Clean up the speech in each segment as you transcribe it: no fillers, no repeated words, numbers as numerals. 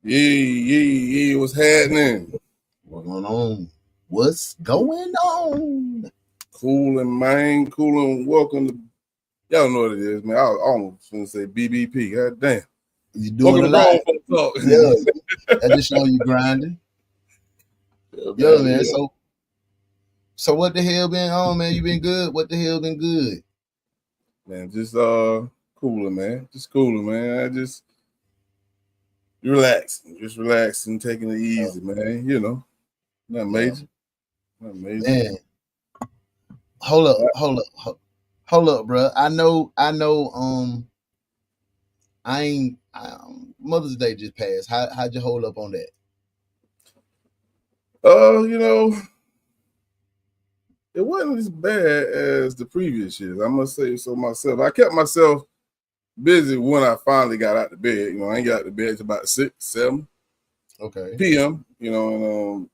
Yeah, what's happening? What's going on? What's going on? Coolin', man, coolin'. Welcome to, y'all know what it is, man. I almost gonna say BBP. God damn. You doing a lot. Yeah, that just show you grinding. Yeah, man. So what the hell been on, man? You been good? What the hell been good? Man, just cooling, man. Just cooling, man. I just relaxing, taking it easy, man. You know, not major. Not major. Man. Hold up, bro. I know. Mother's Day just passed. How'd you hold up on that? You know, it wasn't as bad as the previous years. I must say so myself. I kept myself busy when I finally got out of bed. You know, I ain't got out of bed till about 6, 7 p.m. You know, and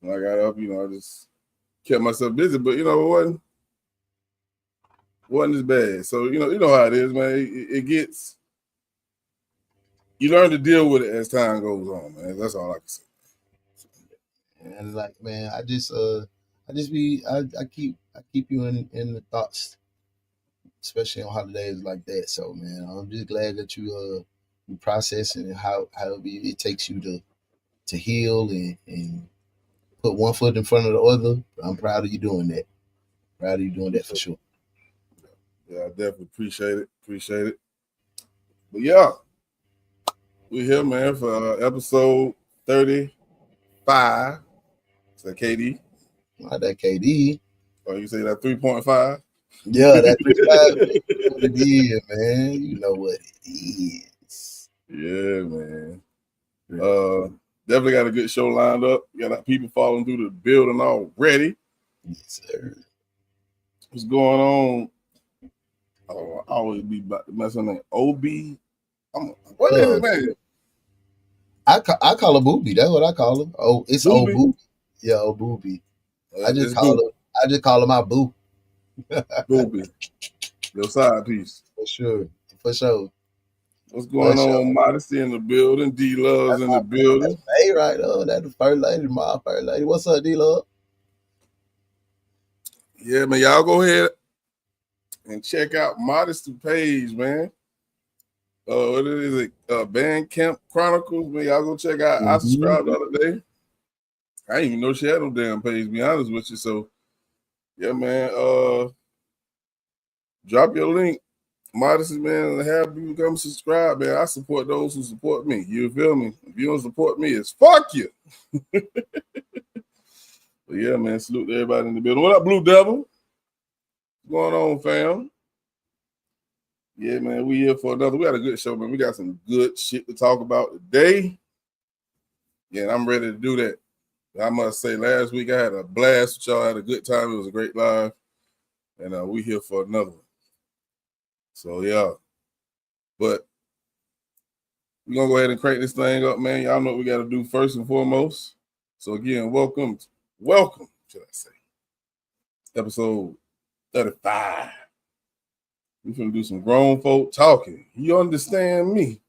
when I got up, you know, I just kept myself busy. But you know, it wasn't as bad. So you know how it is, man. It gets. You learn to deal with it as time goes on, man. That's all I can say. And like, man, I keep you in the thoughts, especially on holidays like that. So, man, I'm just glad that you processing how it takes you to heal and put one foot in front of the other. I'm proud of you doing that. Proud of you doing that for sure. Yeah, I definitely appreciate it. But yeah, we're here, man, for episode 35. Is that KD? Not that KD. Oh, you say that 3.5? Yeah, that 3.5. What it is, man. You know what it is. Yeah, man. Definitely got a good show lined up. Got our people falling through the building already. Yes, sir. What's going on? Oh, I always be about to mess on that. OB. What is it, man? I call her Booby. That's what I call her. Oh, it's old Booby. Yeah, old Booby. I just call her my boo. Booby. Your side piece. For sure. What's going on? Modesty in the building. D-Love's in the building. Hey, right. That's the first lady, my first lady. What's up, D-Love? Yeah, man. Y'all go ahead and check out Modesty page, man. What is it? Bandcamp Chronicles, man. Y'all go check out. I subscribed the other day. I didn't even know she had no damn page, to be honest with you. So, yeah, man. Drop your link, Modesty, man, and have people come subscribe, man. I support those who support me. You feel me? If you don't support me, it's fuck you. But yeah, man, salute to everybody in the building. What up, Blue Devil? What's going on, fam? Yeah, man, we here for another. We had a good show, man. We got some good shit to talk about today. Yeah, and I'm ready to do that. I must say, last week I had a blast with y'all. I had a good time. It was a great live. And we here for another one. So, yeah. But we're going to go ahead and crank this thing up, man. Y'all know what we got to do first and foremost. So, again, welcome, should I say, episode 35. We're going to do some grown folk talking. You understand me?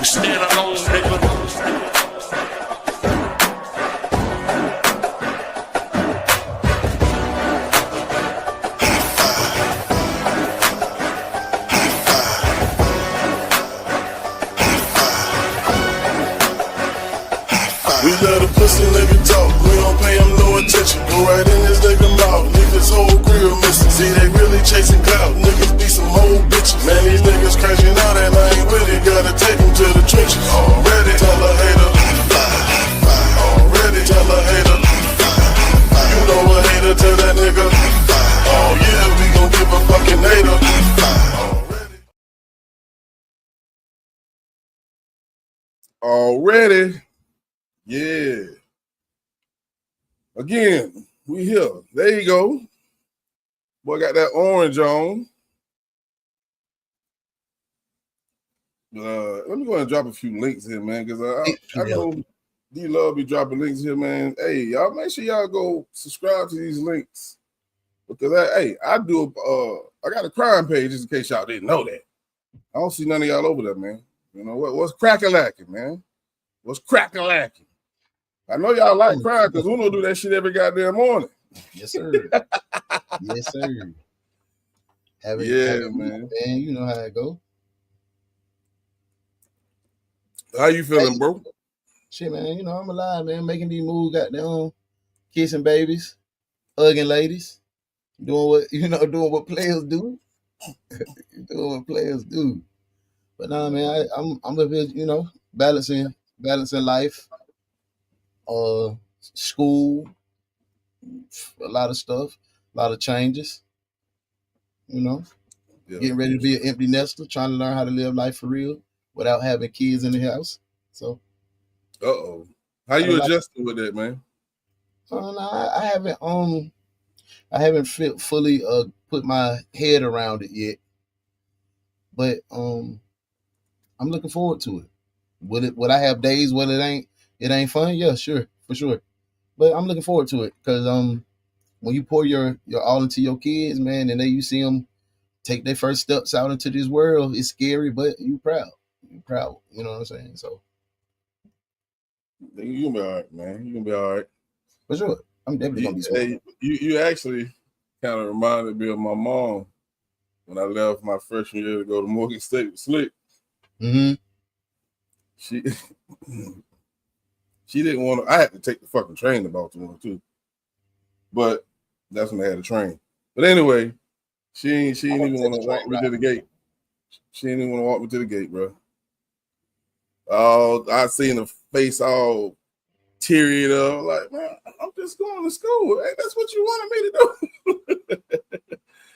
Stand alone, nigga. We let a pussy nigga talk, we don't pay him no attention. Go right in his nigga mouth, leave his whole grill missing. See, they really chasing clout, niggas be some whole bitches. Man, these niggas crashing out and I ain't with it. Gotta take him to the trenches. Already tell a hater. Already tell a hater. You know a hater, tell that nigga. Oh yeah, we gon' give a fucking hater. Already. Yeah. Again, we here. There you go. Boy got that orange on. Let me go ahead and drop a few links here, man, because I know D-Love be dropping links here, man. Hey, y'all make sure y'all go subscribe to these links. Because, I got a crime page just in case y'all didn't know that. I don't see none of y'all over there, man. You know, what's crack-a-lacking, man? What's crack-a-lacking? I know y'all like crime because Uno do that shit every goddamn morning. Yes, sir. Yes, sir. Man. You know how it go. How you feeling, bro? Shit, man. You know, I'm alive, man. Making these moves, goddamn, kissing babies, hugging ladies, doing what players do. Doing what players do. But nah, man, I'm a bit, you know, balancing life, school, a lot of stuff, a lot of changes. You know, getting ready to be an empty nester, trying to learn how to live life for real without having kids in the house. So, how you adjusting with that, man? I haven't fully put my head around it yet, but I'm looking forward to it. Would I have days when it ain't fun? Yeah, sure, for sure. But I'm looking forward to it because when you pour your all into your kids, man, and then you see them take their first steps out into this world, it's scary, but you proud. You proud. You know what I'm saying? So you gonna be all right, man. You gonna be all right. For sure. I'm definitely gonna be smart. Hey, you actually kind of reminded me of my mom when I left my freshman year to go to Morgan State with Slick. Mm-hmm. She didn't want to. I had to take the fucking train to Baltimore too, but that's when they had a train. But anyway, she ain't even want to walk me to the gate. She didn't even want to walk me to the gate, bro. I seen her face all teary up, like, man, I'm just going to school. Hey, that's what you wanted me to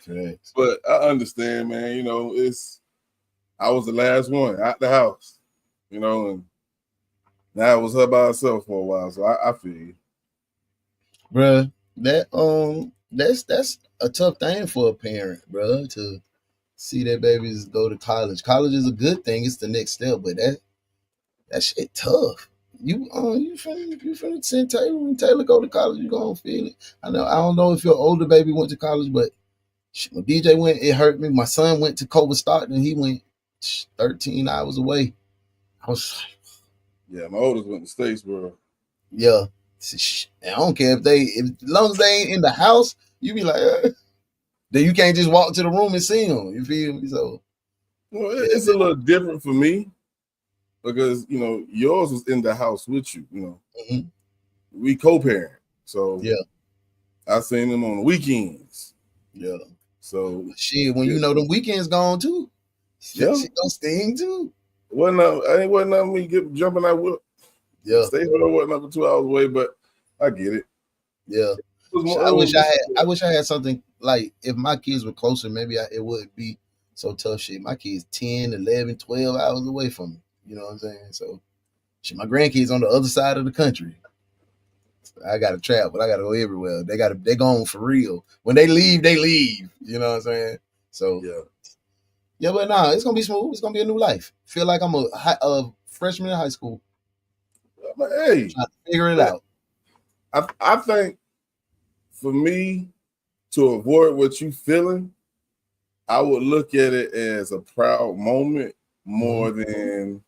do. Right. But I understand, man. You know, I was the last one out the house, you know, and now it was her by herself for a while. So I feel you, bruh. That's a tough thing for a parent, bruh, to see their babies go to college. College is a good thing; it's the next step, but that shit tough. You finna send Taylor go to college. You gonna feel it. I don't know if your older baby went to college, but when DJ went, it hurt me. My son went to Cobra Stockton. He went 13 hours away. I was like, yeah, my oldest went to Statesboro. Yeah. I don't care as long as they ain't in the house, you be like, then you can't just walk to the room and see them. You feel me? So, well, it's a little different for me because, you know, yours was in the house with you, you know. Mm-hmm. We co-parent. So, yeah, I seen them on the weekends. Yeah. So, shit, when you know the weekends gone too, yeah, shit don't sting too. It wasn't nothing me jumping out with. Yeah. Statesboro wasn't up to 2 hours away, but I get it. Yeah. I wish I had something like if my kids were closer, maybe it wouldn't be so tough. Shit, my kids 10, 11, 12 hours away from me. You know what I'm saying? So, shit, my grandkids on the other side of the country. I gotta travel. I gotta go everywhere. They gone for real. When they leave, they leave. You know what I'm saying? So yeah, but nah, it's gonna be smooth. It's gonna be a new life. Feel like I'm a freshman in high school. But hey, trying to figure it out. I think for me to avoid what you feeling, I would look at it as a proud moment more than,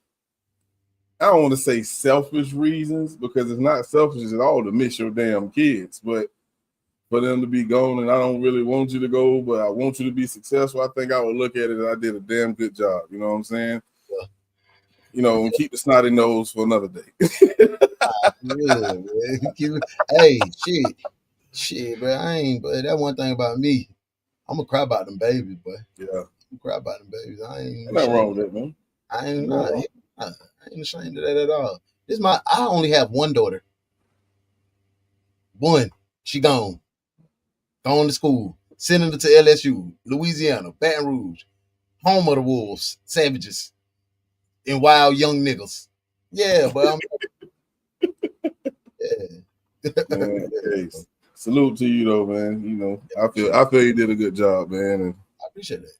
I don't want to say selfish reasons, because it's not selfish at all to miss your damn kids, but for them to be gone and I don't really want you to go, but I want you to be successful, I think I would look at it as I did a damn good job. You know what I'm saying? Yeah. You know, and keep the snotty nose for another day. Hey, shit, bro. But that one thing about me, I'm gonna cry about them babies, boy. Yeah, I'm cry about them babies. I ain't nothing wrong with that, man. I ain't ashamed of that at all. I only have one daughter. One, she gone to school, sending her to LSU, Louisiana, Baton Rouge, home of the wolves, savages, and wild young niggas. Yeah, but I'm yeah. Man, hey, salute to you though, man. You know, I feel you did a good job, man. And I appreciate that.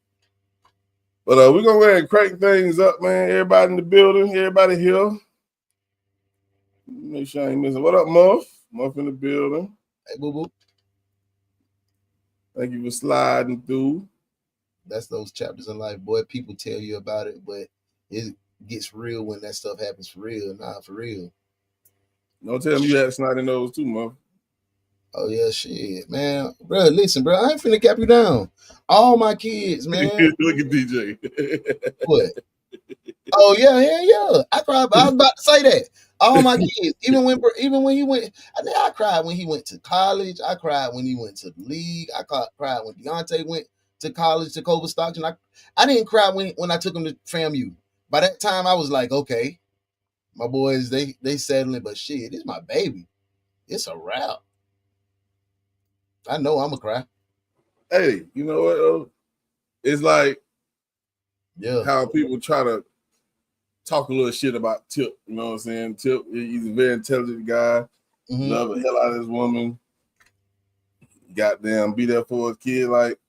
but we're gonna go ahead and crank things up, man. Everybody in the building, everybody here. Make sure I ain't missing. What up, Muff? Muff in the building. Hey, boo boo. Thank you for sliding through. That's those chapters in life, boy. People tell you about it, but it gets real when that stuff happens for real. Nah, for real. Don't tell me you had snot in those too, Muff. Oh yeah, shit, man. Bro, listen, bro. I ain't finna cap you down. All my kids, man. Look at DJ. What? Oh yeah. I cried. I was about to say that. All my kids, even when he went, I cried when he went to college. I cried when he went to the league. I cried when Deontay went to college to Culver Stockton. I didn't cry when I took him to FAMU. By that time, I was like, okay, my boys, they settling, but shit, it's my baby. It's a wrap. I know I'm gonna cry. Hey, you know what? Though? It's like how people try to talk a little shit about Tip. You know what I'm saying? Tip, he's a very intelligent guy. Mm-hmm. Love the hell out of this woman. Goddamn, be there for his kid. Like,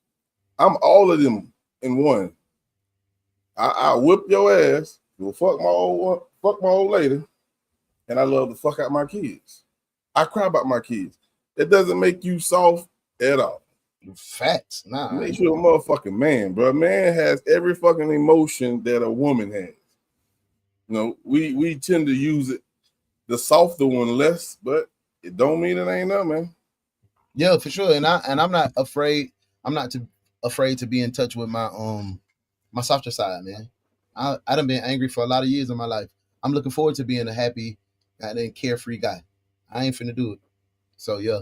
I'm all of them in one. I whip your ass. Go fuck my old lady, and I love the fuck out my kids. I cry about my kids. It doesn't make you soft at all. Facts. Nah. It makes you a motherfucking man, bro. A man has every fucking emotion that a woman has. You know, we tend to use it, the softer one less, but it don't mean it ain't nothing, man. Yeah, for sure. And I'm not afraid. I'm not afraid to be in touch with my my softer side, man. I done been angry for a lot of years in my life. I'm looking forward to being a happy and carefree guy. I ain't finna do it. So yeah.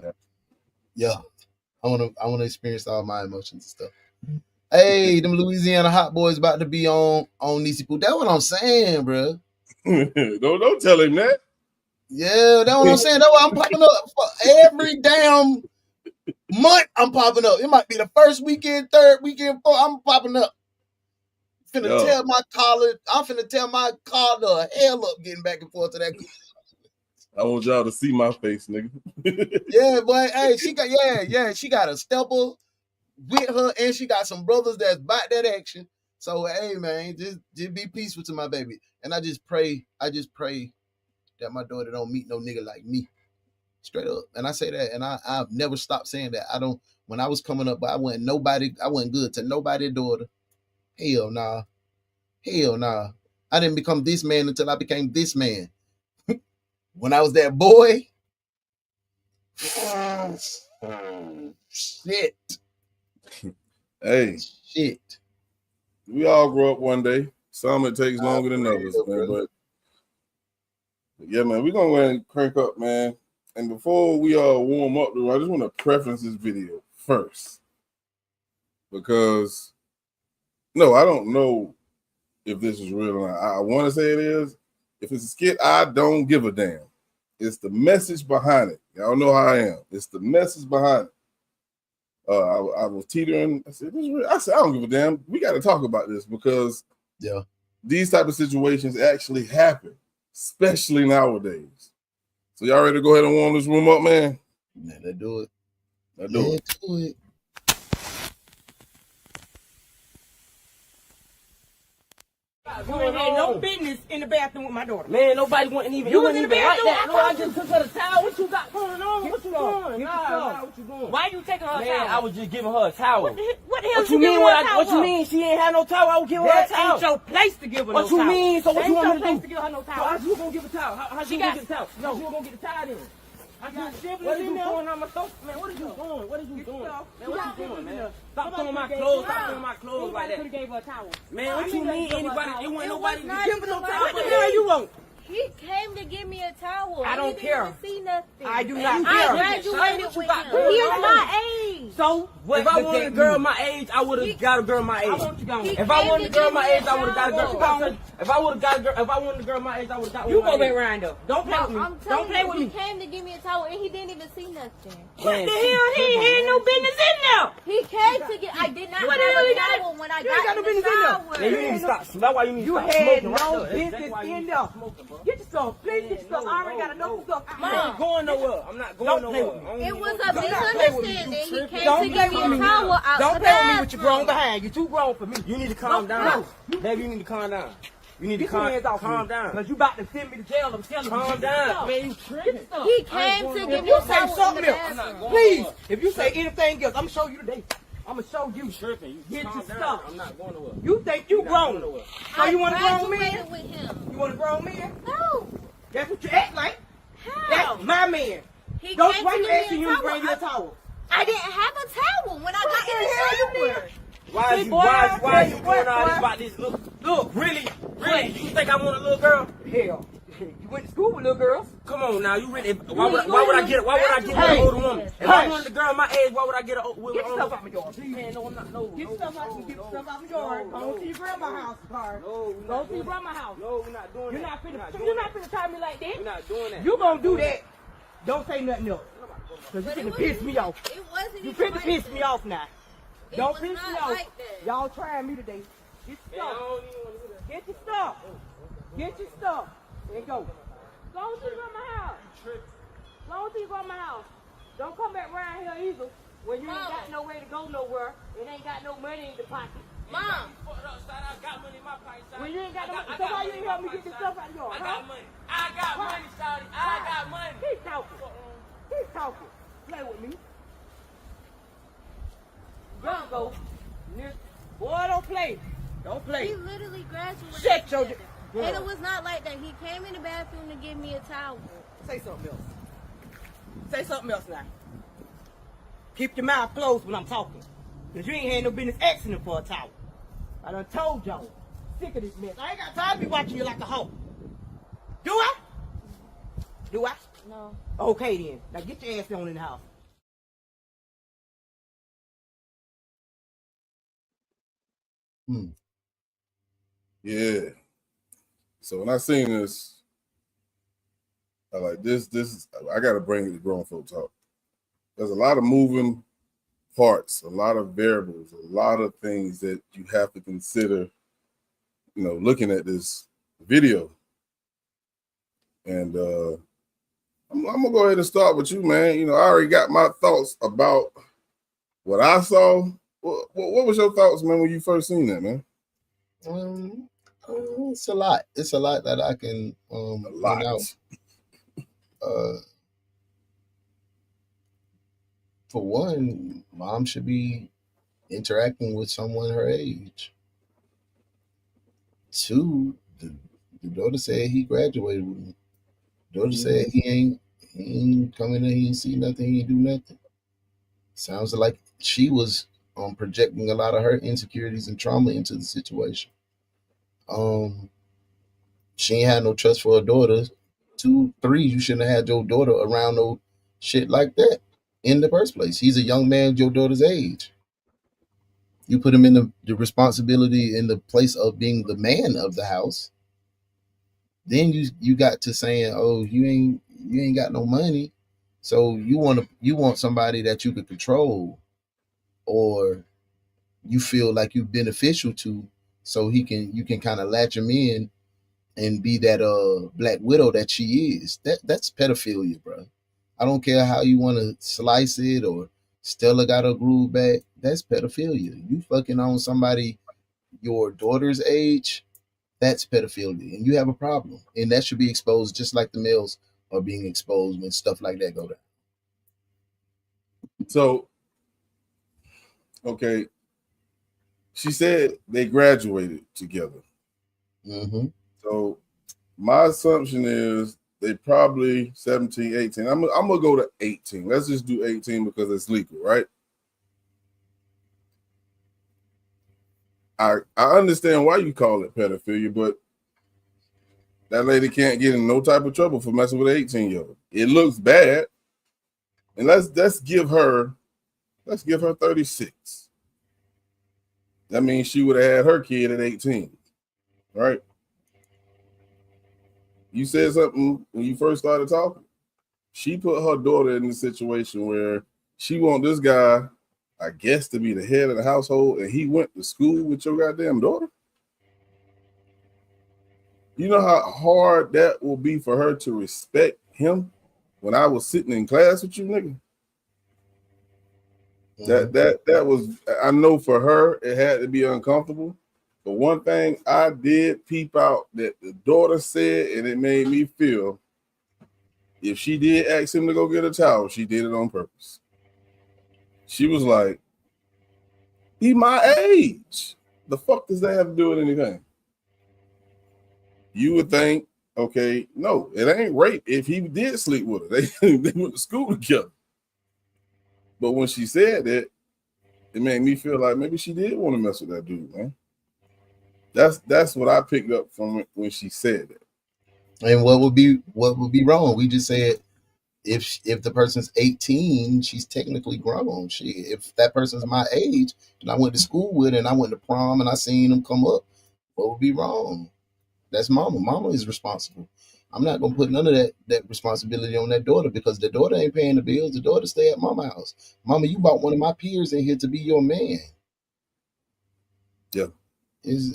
I wanna experience all my emotions and stuff. Hey, them Louisiana hot boys about to be on Nisi Poo. That's what I'm saying, bro. Don't tell him that. Yeah, that's what I'm saying. That's why I'm popping up for every damn month. I'm popping up. It might be the first weekend, third weekend, fourth. I'm popping up. Finna tell my collar. I'm finna tell my car the hell up getting back and forth to that. I want y'all to see my face, nigga. Yeah, boy. Hey, she got a stepper with her, and she got some brothers that's about that action. So hey, man, just be peaceful to my baby. And I just pray that my daughter don't meet no nigga like me. Straight up. And I say that, and I've never stopped saying that. When I was coming up, but I wasn't good to nobody's daughter. Hell nah. I didn't become this man until I became this man. When I was that boy, shit. Hey. Shit. We all grow up one day. Some it takes longer than others, man. But yeah, man, we're gonna go ahead and crank up, man. And before we warm up, I just want to preference this video first. Because I don't know if this is real or not. I want to say it is. If it's a skit, I don't give a damn. It's the message behind it. Y'all know how I am. It's the message behind it. I was teetering. I said, this is real. I said, I don't give a damn. We got to talk about this because these type of situations actually happen, especially nowadays. So y'all ready to go ahead and warm this room up, man? Man, let's do it. Let's do it. You ain't had no business in the bathroom with my daughter. Man, nobody wasn't even. You was in the bathroom. Like that. No, I just took her the towel. What you got going on? What you doing? Nah, what you doing? Why you taking her Man, towel? I was just giving her a towel. What the hell What you mean? What you mean? She ain't had no towel. I was giving her a That towel. ain't your place to give her no What towel. you mean? So what you want me to place do? to give her no So towel. how you gonna give a towel? How She you gonna got- get a towel? No. How you gonna get the towel then? I got siblings What is in you there. doing on my stuff? Man, what is you doing? What is you Get doing? yourself. Man, what you doing, man? Stop Somebody throwing my could've clothes. gave Stop her- throwing my clothes like Somebody could have that. gave her a towel. Man, what you mean? Anybody? It wasn't nobody was not giving no even towel. What the hell you want? He came to give me a towel. I don't He care. didn't see nothing. I do not I care. graduated What you with got him. going He is on? my age. So, If I wanted a girl my age, I would have got a girl my age. I want you gone. If I wanted a girl my age, I would have got a girl. Gone. If I would have got a girl, if I wanted a girl my age, I would have got one. you my go back age. around up. Don't play No, with me. I'm Don't telling play you, with he me. came to give me a towel and he didn't even see nothing. What the hell? He had no business in there. He came to get. I did not What have the hell a you got? towel when I You ain't got got no in the business in there. shower. Yeah, you need to stop. That's why you need to You stop had smoking. no right there. business That's why you in need to there. stop smoking, bro. Get yourself stuff. Please get stuff. I already got enough stuff. I ain't going nowhere. I'm not going nowhere. It was a misunderstanding. He came Don't to play give me with a me. towel out Don't the play with me with your grown bathroom. behind. You're too grown for me. You need to calm down. Baby, you need to calm down. You need to Get your hands off calm me. down. Because you about to send me to jail. I'm telling you. Calm down. Man, you tripping. He came to give If me you a say towel in something the else, bathroom. please, if you say anything else, I'm going to show you today. I'm going to show you. Tripping. You Get calm your down. stuff. I'm not going nowhere. You think you grown. nowhere. So you want a grown graduated man? with him. You want a grown man? No. That's what you act like. How? That's my man. He Don't came why to you give asking me you a to bring you a towel. towel? I didn't have a towel when I got in the shower. Why is you doing all this about this? Look, really? You think I want a little girl? Hell, you went to school with little girls. Come on now, you really? Why would I get Hey, an older woman? If I wanted a girl my age, why would I get with Get an your stuff older? out my yard. Man, no, I'm not. No, Get your stuff out. Get your stuff out my yard. Go to your grandma's house, car. Go to your grandma's house. No, we're not doing You're that. not finna try me like that. We're not doing that. You gonna do that? Don't say nothing else. Cause you But it finna piss wasn't- me off. It wasn't You even finna like piss that. me off now. It Don't was piss me not off. like that. Y'all trying me today. Get your Man, I stuff. don't even want to hear that. Get your stuff. Get your stuff. And go. Go to your grandma's house. Go to your grandma's house. Don't come back around here either. When you ain't got no way to go nowhere, and ain't got no money in the pocket. Mom. I got money in my pocket. When you ain't got no money, so why you ain't help me get this stuff out of yours? I got money. I got money, Shawty. I got money. Keep talking. Keep talking. Play with me. Go. Boy, don't play. Don't play. He literally graduated. Shut your together. girl. And it was not like that. He came in the bathroom to give me a towel. Say something else. Say something else now. Keep your mouth closed when I'm talking. Because you ain't had no business asking him for a towel. I done told y'all. Sick of this mess. I ain't got time to be watching you like a hoe. Do I? Do I? No. Okay then. Now get your ass on in the house. Yeah. So when I seen this, I like this. I gotta bring it to grown folk talk. There's a lot of moving parts, a lot of variables, a lot of things that you have to consider, looking at this video. And I'm gonna go ahead and start with you, man. I already got my thoughts about what I saw. What was your thoughts, man, when you first seen that, man? It's a lot. It's a lot that I can A lot. point out. For one, mom should be interacting with someone her age. Two, the daughter said he graduated with me. Daughter said he ain't coming in, he ain't see nothing, he ain't do nothing. Sounds like she was projecting a lot of her insecurities and trauma into the situation. She ain't had no trust for her daughter. 2, 3, you shouldn't have had your daughter around no shit like that in the first place. He's a young man your daughter's age. You put him in the responsibility in the place of being the man of the house. Then you got to saying, oh, you ain't got no money, so you want somebody that you could control, or you feel like you're beneficial to, so you can kind of latch him in and be that black widow that she is. That's pedophilia, bro. I don't care how you want to slice it, or Stella got her groove back. That's pedophilia. You fucking on somebody your daughter's age, that's pedophilia, and you have a problem. And that should be exposed just like the males are being exposed when stuff like that go down. So, okay, she said they graduated together. Mm-hmm. So my assumption is they probably 17, 18. I'm gonna go to 18. Let's just do 18 because it's legal, right? I understand why you call it pedophilia, but that lady can't get in no type of trouble for messing with an 18-year-old. It looks bad. And let's give her 36. That means she would have had her kid at 18, right? You said something when you first started talking. She put her daughter in a situation where she want this guy, I guess, to be the head of the household, and he went to school with your goddamn daughter. You know how hard that will be for her to respect him when I was sitting in class with you, nigga. That was, I know for her it had to be uncomfortable. But one thing I did peep out that the daughter said, and it made me feel, if she did ask him to go get a towel, she did it on purpose. She was like, he my age. The fuck does that have to do with anything? You would think, okay, no, it ain't rape if he did sleep with her. They went to school together. But when she said that, it made me feel like maybe she did want to mess with that dude, man. That's what I picked up from it when she said that. And what would be wrong? We just said if the person's 18, she's technically grown. If that person's my age and I went to school with her and I went to prom and I seen them come up, what would be wrong? That's mama. Mama is responsible. I'm not gonna put none of that responsibility on that daughter because the daughter ain't paying the bills. The daughter stay at mama house. Mama, you brought one of my peers in here to be your man. Yeah.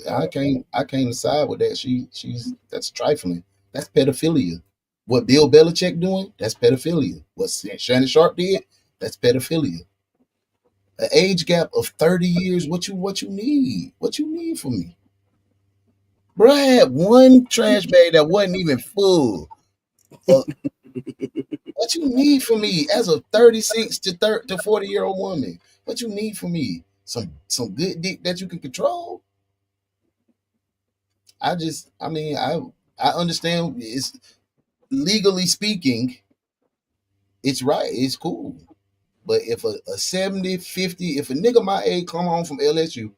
I can't decide with that. That's trifling. That's pedophilia. What Bill Belichick doing? That's pedophilia. What Shannon Sharp did? That's pedophilia. An age gap of 30 years. What you need? What you need from me? Bro, I had one trash bag that wasn't even full. What you need from me as a 36 to 40-year-old woman? What you need from me? Some good dick that you can control? I understand it's legally speaking, it's right, it's cool. But if a 70, 50, if a nigga my age come home from LSU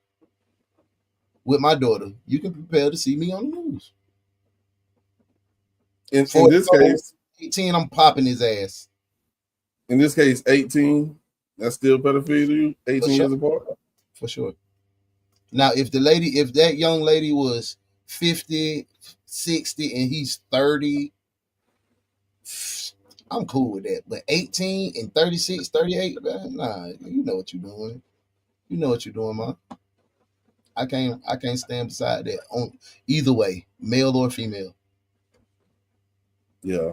with my daughter, you can prepare to see me on the news. In this case, 18, I'm popping his ass. In this case, 18, that's still pedophilia to you? 18 years apart? For sure. Now, if that young lady was 50, 60, and he's 30, I'm cool with that. But 18 and 36, 38, man, nah, you know what you're doing. You know what you're doing, man. I can't stand beside that on either way, male or female. Yeah.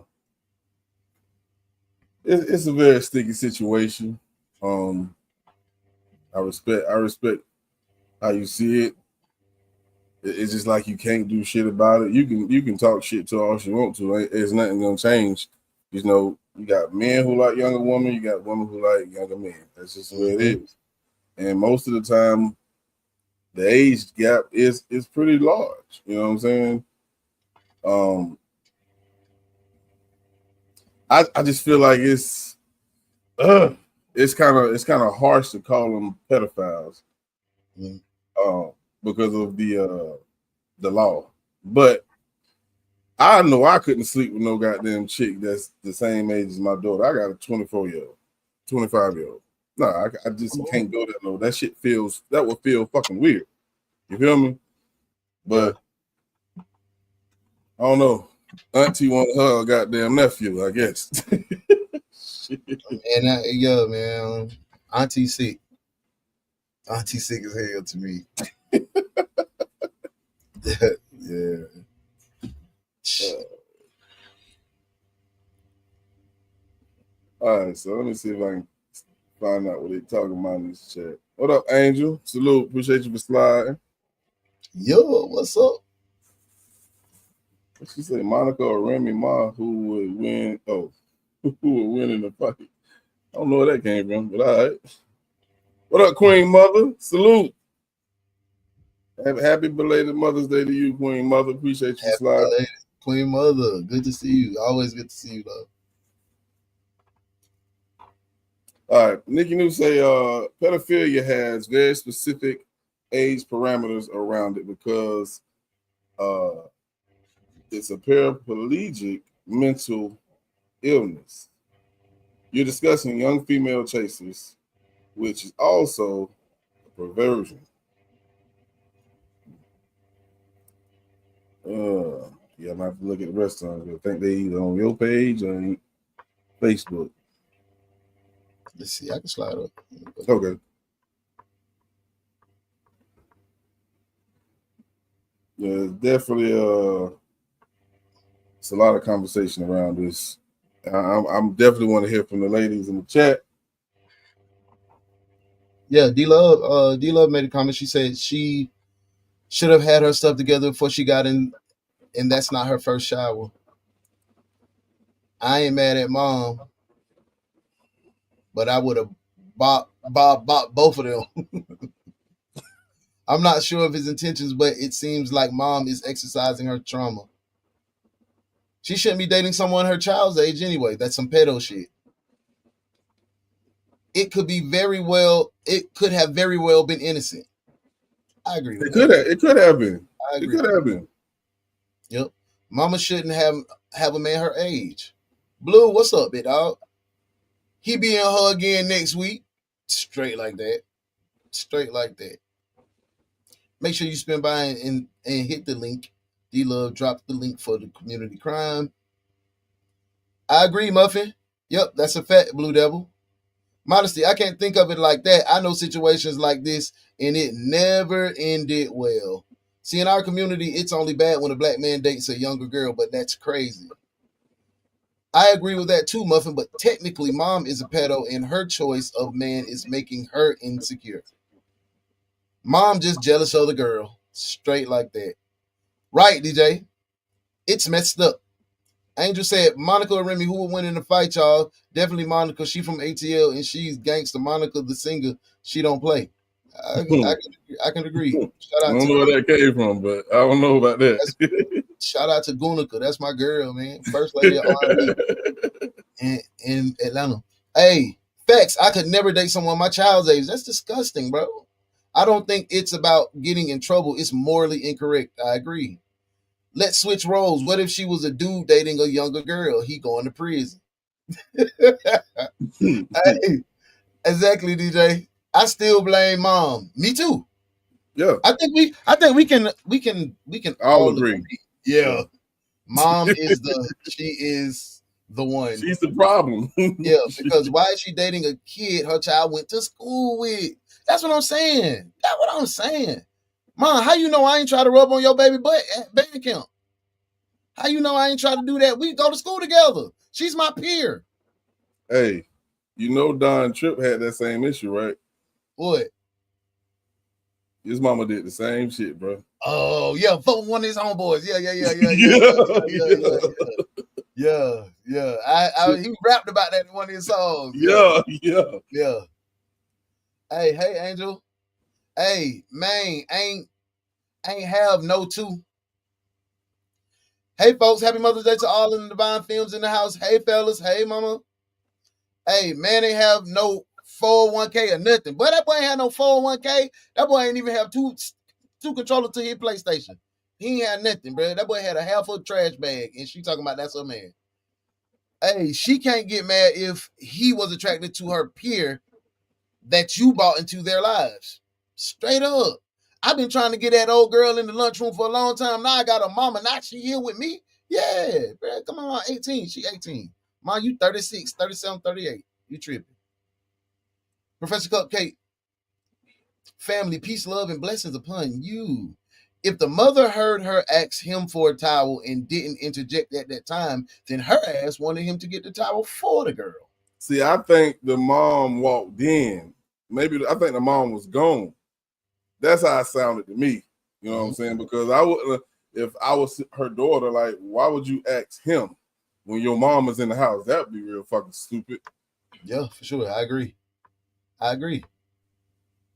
It's a very sticky situation. I respect how you see it. It's just like you can't do shit about it. You can talk shit to all you want to. There's nothing gonna change. You know, you got men who like younger women, you got women who like younger men. That's just the way it is. And most of the time, the age gap is pretty large. You know what I'm saying? I just feel like it's kind of harsh to call them pedophiles because of the law. But I know I couldn't sleep with no goddamn chick that's the same age as my daughter. I got a 24-year-old, 25-year-old. No, I just can't go there. No, that would feel fucking weird. You feel me? But I don't know. Auntie wanted her goddamn nephew, I guess. And yeah, man, Auntie sick. Auntie sick as hell to me. Yeah. All right, so let me see if I can find out what they talking about in this chat. What up, Angel? Salute. Appreciate you for sliding. Yo, what's up? What she say? Monica or Remy Ma who would win? Oh, who would win in the fight? I don't know where that came from, but all right. What up, Queen Mother? Salute. Happy belated Mother's Day to you, Queen Mother. Appreciate you sliding. Queen Mother, good to see you. Always good to see you, though. All right, Nikki New say pedophilia has very specific age parameters around it because it's a paraplegic mental illness. You're discussing young female chasers, which is also a perversion. Yeah, I'm gonna have to look at the rest of them. I think they either on your page or on Facebook. Let's see, I can slide up. Okay. Yeah, definitely it's a lot of conversation around this. I'm definitely want to hear from the ladies in the chat. Yeah, D-Love made a comment. She said she should have had her stuff together before she got in, and that's not her first shower. I ain't mad at mom, but I would have bought both of them. I'm not sure of his intentions, but it seems like mom is exercising her trauma. She shouldn't be dating someone her child's age anyway. That's some pedo shit. It could have very well been innocent. I agree with that. It could have been. I agree. It could have been. Yep. Mama shouldn't have a man her age. Blue, what's up, big dog? He be in her again next week. Straight like that. Straight like that. Make sure you spin by and hit the link. D-Love dropped the link for the community crime. I agree, Muffin. Yep, that's a fact, Blue Devil. Modesty, I can't think of it like that. I know situations like this, and it never ended well. See, in our community, it's only bad when a black man dates a younger girl, but that's crazy. I agree with that too, Muffin, but technically, mom is a pedo, and her choice of man is making her insecure. Mom just jealous of the girl. Straight like that. Right, DJ. It's messed up. Angel said, Monica or Remy, who would win in the fight, y'all? Definitely Monica. She from ATL, and she's gangster. Monica, the singer, she don't play. I can agree. Shout out I don't know where that came from, but I don't know about that. Shout out to Gunica. That's my girl, man. First lady of R&B in Atlanta. Hey, facts. I could never date someone my child's age. That's disgusting, bro. I don't think it's about getting in trouble. It's morally incorrect. I agree. Let's switch roles. What if she was a dude dating a younger girl? He going to prison. Hey, exactly, DJ. I still blame mom. Me too. Yeah. I think we can all agree. Yeah. Mom is she is the one. She's the problem. Yeah, because why is she dating a kid her child went to school with? That's what I'm saying. That's what I'm saying. Mom, how you know I ain't try to rub on your baby butt at band camp? How you know I ain't try to do that? We go to school together. She's my peer. Hey, you know Don Tripp had that same issue, right? What? His mama did the same shit, bro. Oh, yeah, for one of his homeboys. Yeah. He rapped about that in one of his songs. Yeah. Hey, Angel. Hey, man, ain't have no two. Hey, folks, happy Mother's Day to all in the Divine Films in the house. Hey, fellas. Hey, mama. Hey, man, ain't have no 401k or nothing. But that boy ain't have no 401k. That boy ain't even have two controllers to his PlayStation. He ain't had nothing, bro. That boy had a half full trash bag, and she talking about that's her man. Hey, she can't get mad if he was attracted to her peer that you brought into their lives. Straight up. I've been trying to get that old girl in the lunchroom for a long time. Now I got a mama. Now she here with me. Yeah, bro. Come on, 18. She 18. Mom, you 36, 37, 38. You tripping. Professor Cupcake. Family, peace, love, and blessings upon you. If the mother heard her ask him for a towel and didn't interject at that time, then her ass wanted him to get the towel for the girl. See, I think the mom walked in. I think the mom was gone. That's how it sounded to me. You know what I'm saying? Because I would, if I was her daughter, like, why would you ask him when your mom is in the house? That would be real fucking stupid. Yeah, for sure. I agree.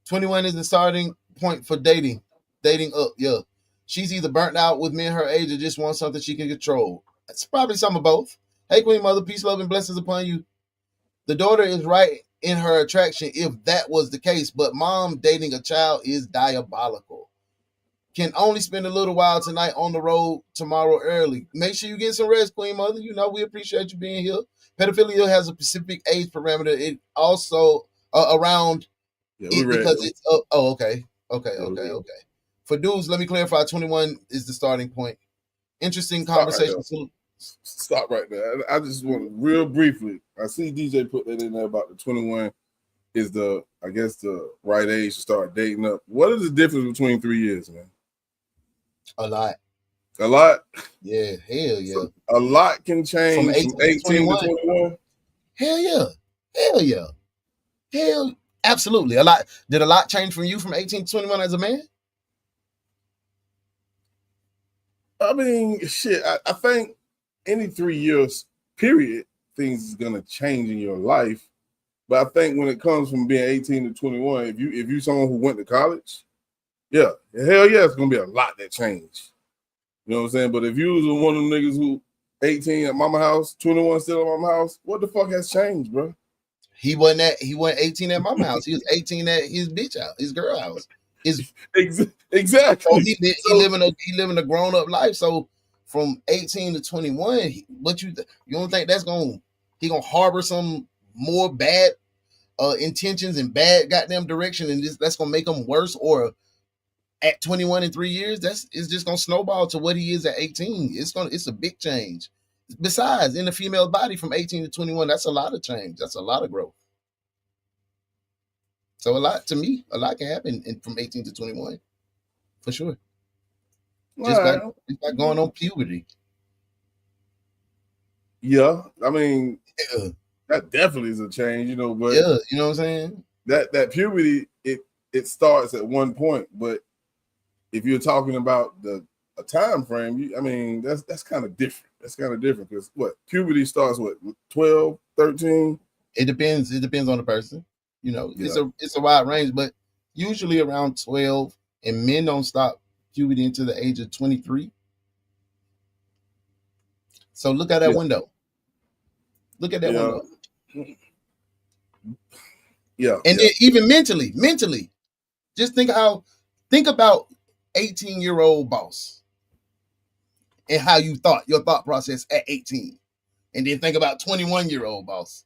21 is the starting point for dating. Dating up, yeah. She's either burnt out with men her age or just wants something she can control. It's probably some of both. Hey, Queen Mother, peace, love, and blessings upon you. The daughter is right in her attraction if that was the case, but mom dating a child is diabolical. Can only spend a little while tonight, on the road tomorrow early. Make sure you get some rest, Queen Mother. You know we appreciate you being here. Pedophilia has a specific age parameter. It also around it because it's okay. For dudes, let me clarify. 21 is the starting point. Interesting conversation. Stop right there. I just want real briefly. I see DJ put that in there about the 21 is the right age to start dating up. What is the difference between 3 years, man? A lot. A lot. Yeah, hell yeah. A lot can change From from 18 to 21. Hell yeah. Hell yeah. Hell, absolutely. A lot. Did a lot change from you from 18 to 21 as a man? I mean, shit. I think any 3 years period, things is gonna change in your life. But I think when it comes from being 18 to 21, if you someone who went to college, yeah, hell yeah, it's gonna be a lot that changed. You know what I'm saying? But if you was one of them niggas who 18 at mama house, 21 still at mama house, what the fuck has changed, bro? He wasn't 18 at mama house. He was 18 at his bitch house, his girl house. Exactly. So he living a grown up life. So from 18 to 21, you don't think he gonna harbor some more bad intentions and bad goddamn direction, and that's gonna make him worse? Or at 21 in 3 years, it's just gonna snowball to what he is at 18. It's a big change. Besides, in the female body from 18 to 21, that's a lot of change. That's a lot of growth. So a lot can happen from 18 to 21, for sure. Just by going on puberty. Yeah, I mean, that definitely is a change, you know. But yeah, you know what I'm saying. That puberty, it starts at one point, but if you're talking about a time frame, I mean, that's kind of different. That's kind of different because puberty starts 12, 13. It depends. It depends on the person. You know, it's a wide range, but usually around 12, and men don't stop puberty until the age of 23. So look at that window. Look at that window. Yeah. And then even mentally, just think about 18-year-old boss and how your thought process at 18. And then think about 21-year-old boss.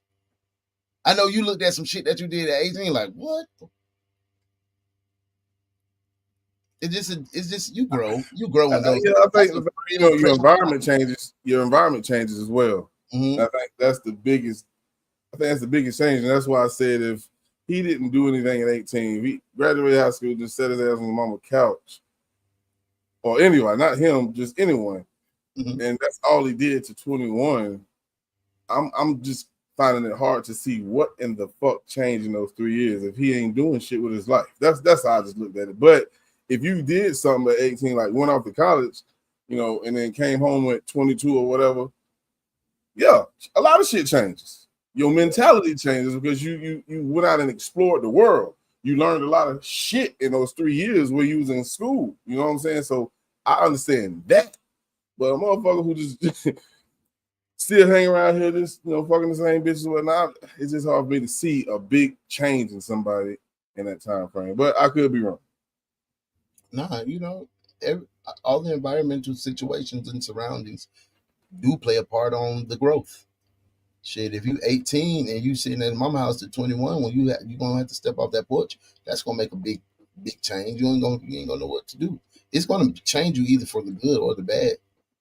I know you looked at some shit that you did at 18, like, what? It's just you grow in those. Yeah, I think your environment changes. Your environment changes as well. Mm-hmm. I think that's the biggest. I think that's the biggest change, and that's why I said if he didn't do anything at 18, if he graduated high school, just sat his ass on the mama's couch, or anyone, not him, just anyone, and that's all he did to 21. I'm just finding it hard to see what in the fuck changed in those 3 years if he ain't doing shit with his life. That's how I just looked at it. But if you did something at 18, like went off to college, you know, and then came home at 22 or whatever, yeah, a lot of shit changes. Your mentality changes because you went out and explored the world. You learned a lot of shit in those 3 years where you was in school. You know what I'm saying? So I understand that. But a motherfucker who just still hang around here, just fucking the same bitches and whatnot, it's just hard for me to see a big change in somebody in that time frame. But I could be wrong. Nah, all the environmental situations and surroundings do play a part on the growth. Shit, if you 18 and you sitting at mama house at 21, when you're gonna have to step off that porch, that's gonna make a big change. You ain't gonna know what to do. It's gonna change you either for the good or the bad.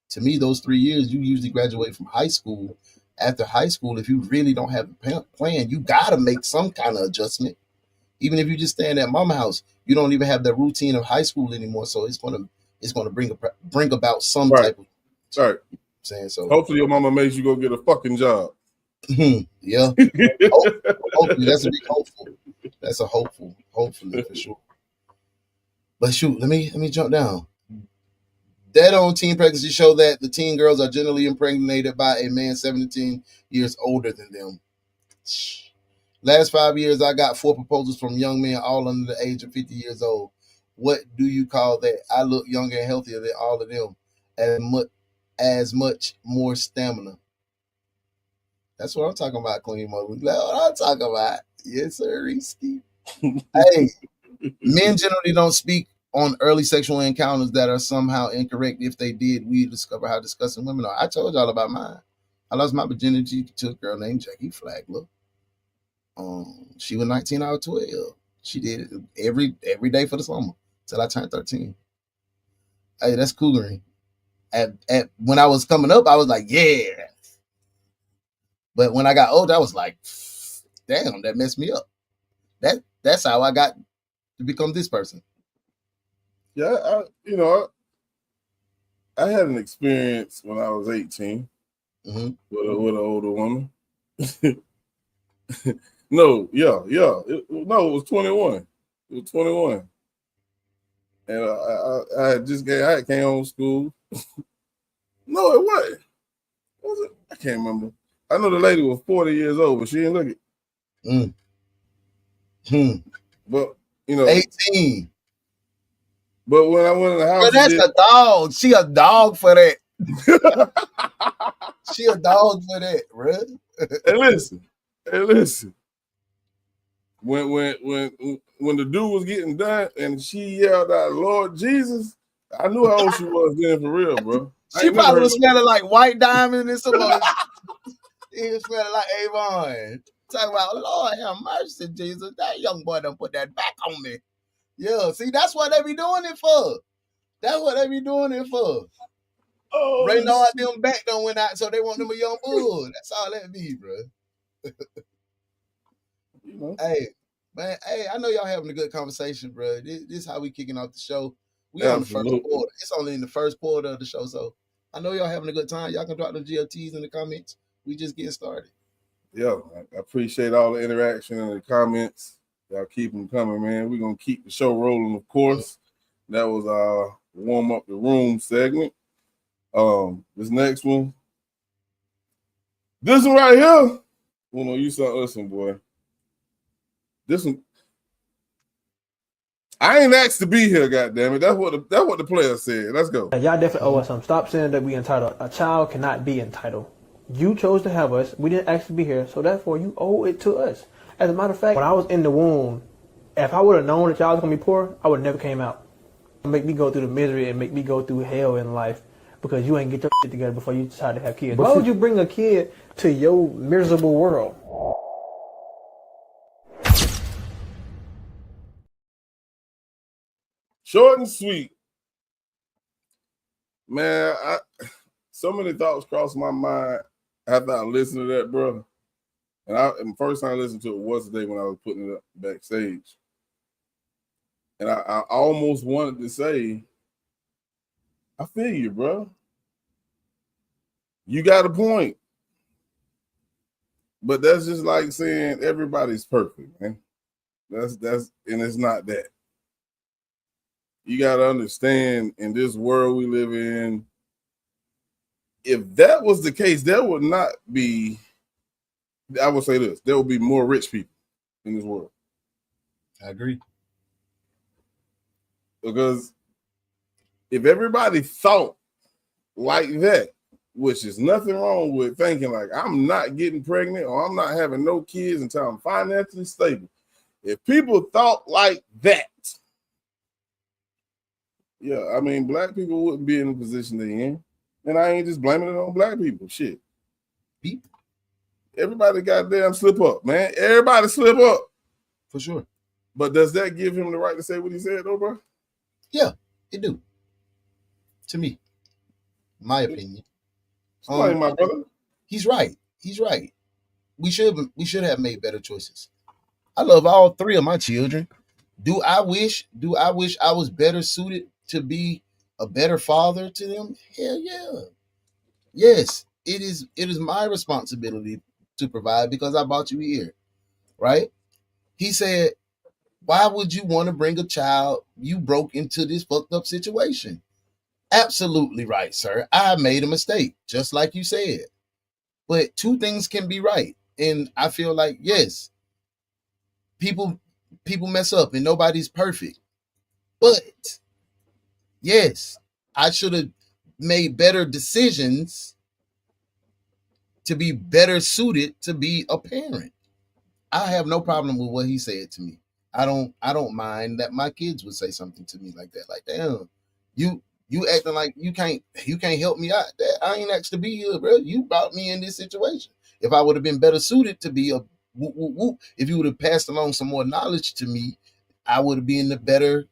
To me, those 3 years, you usually graduate from high school. After high school, if you really don't have a plan, you gotta make some kind of adjustment. Even if you just staying at mama house, you don't even have the routine of high school anymore. So it's gonna bring about some type of. Right. Saying so. Hopefully, your mama makes you go get a fucking job. Yeah. Hopefully, that's a big hopeful. That's a hopefully for sure. But shoot, let me jump down. Data on teen pregnancy show that the teen girls are generally impregnated by a man 17 years older than them. Last 5 years, I got 4 proposals from young men, all under the age of 50 years old. What do you call that? I look younger and healthier than all of them, as much more stamina. That's what I'm talking about, Queen Mother. That's what I'm talking about. Yes, sir, Risky. Hey, men generally don't speak on early sexual encounters that are somehow incorrect. If they did, we discover how disgusting women are. I told y'all about mine. I lost my virginity to a girl named Jackie Flagler. She was 19, I was 12. She did it every day for the summer till I turned 13. Hey, that's cougering. When I was coming up, I was like, yeah. But when I got older, I was like, damn, that messed me up. That's how I got to become this person. Yeah, I had an experience when I was 18 Mm-hmm. with an older woman. No, yeah. It was 21. It was 21. And I had just I came home from school. No, it wasn't. Was it? I can't remember. I know the lady was 40 years old, but she didn't look it. But 18. But when I went in the house, But that's a dog. She a dog for that. She a dog for that, bro. Hey, listen. When the dude was getting done and she yelled out, "Lord Jesus," I knew how old she was then for real, bro. She probably was smelling like white diamond and some other. He was smelling like Avon. Talking about, Lord have mercy, Jesus. That young boy done put that back on me. Yeah, see, that's what they be doing it for. That's what they be doing it for. Oh, Reynard them back done went out, so they want them a young bull. That's all that be, bro. Hey, man, I know y'all having a good conversation, bro. This is how we kicking off the show. We on the first quarter. It's only in the first quarter of the show, so I know y'all having a good time. Y'all can drop the GLTs in the comments. We just getting started. Yeah, I appreciate all the interaction and the comments. Y'all keep them coming, man. We're going to keep the show rolling, of course. That was our warm up the room segment. This next one. This one right here. Well, no, you saw listen, boy. This one. I ain't asked to be here, goddammit. That's what the player said. Let's go. Y'all definitely owe us some. Stop saying that we entitled. A child cannot be entitled. You chose to have us. We didn't ask to be here, so therefore you owe it to us. As a matter of fact, when I was in the womb, if I would have known that y'all was gonna be poor, I would have never came out. Make me go through the misery and make me go through hell in life because you ain't get your shit together before you decide to have kids. Why would you bring a kid to your miserable world? Short and sweet. Man, so many thoughts crossed my mind after I listened to that, bro. And the first time I listened to it was the day when I was putting it up backstage. And I almost wanted to say, I feel you, bro. You got a point. But that's just like saying everybody's perfect, man. That's and it's not that. You got to understand, in this world we live in, if that was the case, there would not be, I would say this, there would be more rich people in this world. I agree. Because if everybody thought like that, which is nothing wrong with thinking like, I'm not getting pregnant or I'm not having no kids until I'm financially stable. If people thought like that, yeah, I mean, black people wouldn't be in the position they're in. And I ain't just blaming it on black people. Shit. Everybody goddamn slip up, man. Everybody slip up. For sure. But does that give him the right to say what he said, though, bro? Yeah, it do. To me. My opinion. My brother. He's right. He's right. We should have made better choices. I love all three of my children. Do I wish I was better suited to be a better father to them? Hell yeah. Yes, it is my responsibility to provide because I brought you here. Right? He said, why would you want to bring a child? You broke into this fucked up situation. Absolutely right, sir. I made a mistake, just like you said. But two things can be right. And I feel like, yes, people mess up and nobody's perfect. But yes, I should have made better decisions to be better suited to be a parent. I have no problem with what he said to me. I don't mind that my kids would say something to me like that. Like, damn, you acting like you can't help me out. That I ain't asked to be here, bro. You brought me in this situation. If I would have been better suited to be a whoop, whoop, whoop, if you would have passed along some more knowledge to me, I would have been the better.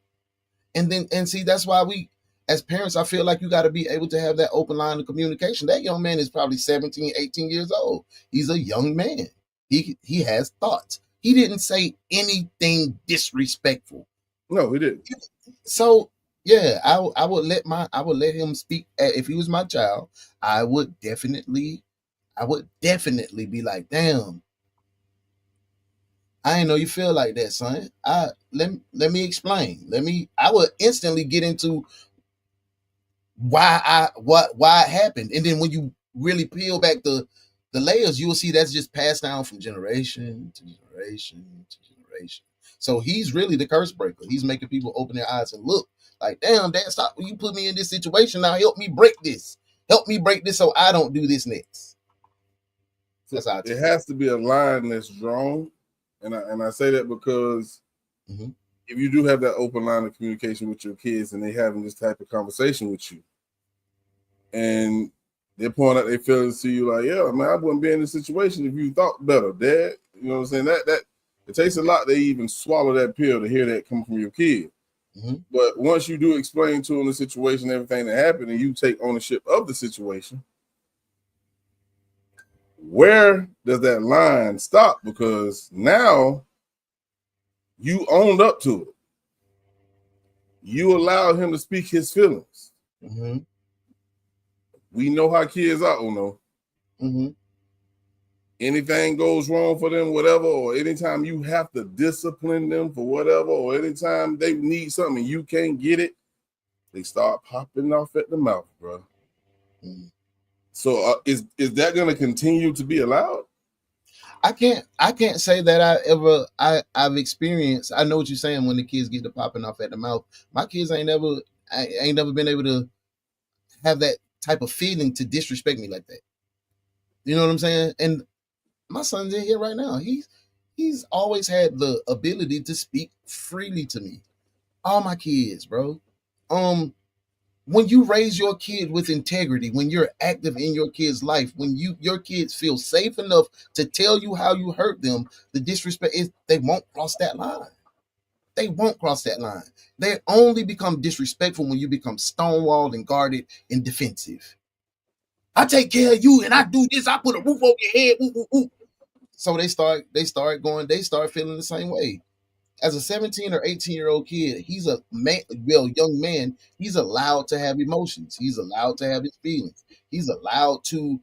And see, that's why we, as parents, I feel like you got to be able to have that open line of communication. That young man is probably 17, 18 years old. He's a young man. He has thoughts. He didn't say anything disrespectful. No, he didn't. So Yeah, I would let him speak. If he was my child, I would definitely be like, damn, I didn't know you feel like that, son. Let me explain. I would instantly get into why it happened. And then when you really peel back the layers, you will see that's just passed down from generation to generation to generation. So he's really the curse breaker. He's making people open their eyes and look like, damn, dad, stop. You put me in this situation. Now help me break this. Help me break this so I don't do this next. So it has to be a line that's drawn. And I say that because if you do have that open line of communication with your kids and they having this type of conversation with you, and they're pouring out their feelings to you like, yeah, man, I wouldn't be in this situation if you thought better, Dad. You know what I'm saying? That it takes a lot to even swallow that pill to hear that come from your kid. But once you do explain to them the situation, everything that happened, and you take ownership of the situation, where does that line stop? Because now you owned up to it. You allowed him to speak his feelings. We know how kids are, Uno. Anything goes wrong for them, whatever, or anytime you have to discipline them for whatever, or anytime they need something and you can't get it, they start popping off at the mouth, bro. So is that going to continue to be allowed? I can't say that I've experienced. I know what you're saying when the kids get to popping off at the mouth. My kids ain't never been able to have that type of feeling to disrespect me like that. You know what I'm saying? And my son's in here right now. He's always had the ability to speak freely to me. All my kids, bro. When you raise your kid with integrity, when you're active in your kid's life, when your kids feel safe enough to tell you how you hurt them, the disrespect is they won't cross that line. They won't cross that line. They only become disrespectful when you become stonewalled and guarded and defensive. I take care of you and I do this. I put a roof over your head. Ooh, ooh, ooh. So they start feeling the same way. As a 17 or 18-year-old kid, he's a young man. He's allowed to have emotions. He's allowed to have his feelings. He's allowed to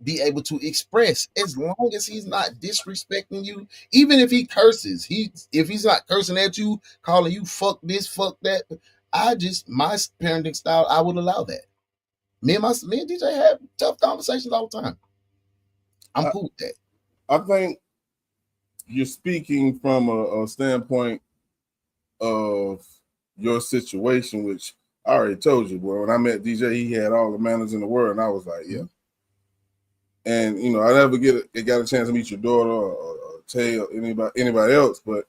be able to express, as long as he's not disrespecting you. Even if he curses, if he's not cursing at you, calling you fuck this, fuck that. My parenting style, I would allow that. Me and DJ have tough conversations all the time. I'm cool with that. I think you're speaking from a standpoint of your situation, which I already told you, boy. When I met DJ, he had all the manners in the world, and I was like, yeah. And you know, I never got a chance to meet your daughter or Tay or anybody else, but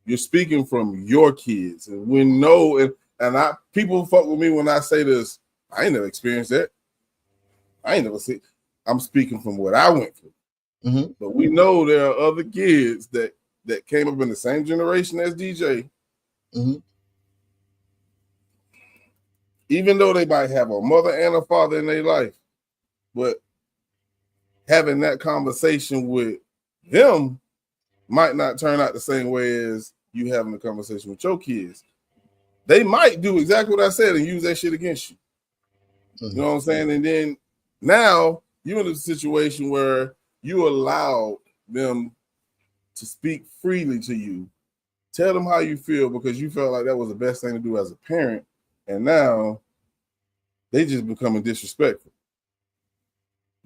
you're speaking from your kids, and we know. And people fuck with me when I say this. I ain't never experienced that. I ain't never seen. I'm speaking from what I went through. But we know there are other kids that came up in the same generation as DJ. Even though they might have a mother and a father in their life, but having that conversation with them might not turn out the same way as you having a conversation with your kids. They might do exactly what I said and use that shit against you. You know what I'm saying? And then now you're in a situation where you allow them to speak freely to you. Tell them how you feel because you felt like that was the best thing to do as a parent. And now they just becoming disrespectful.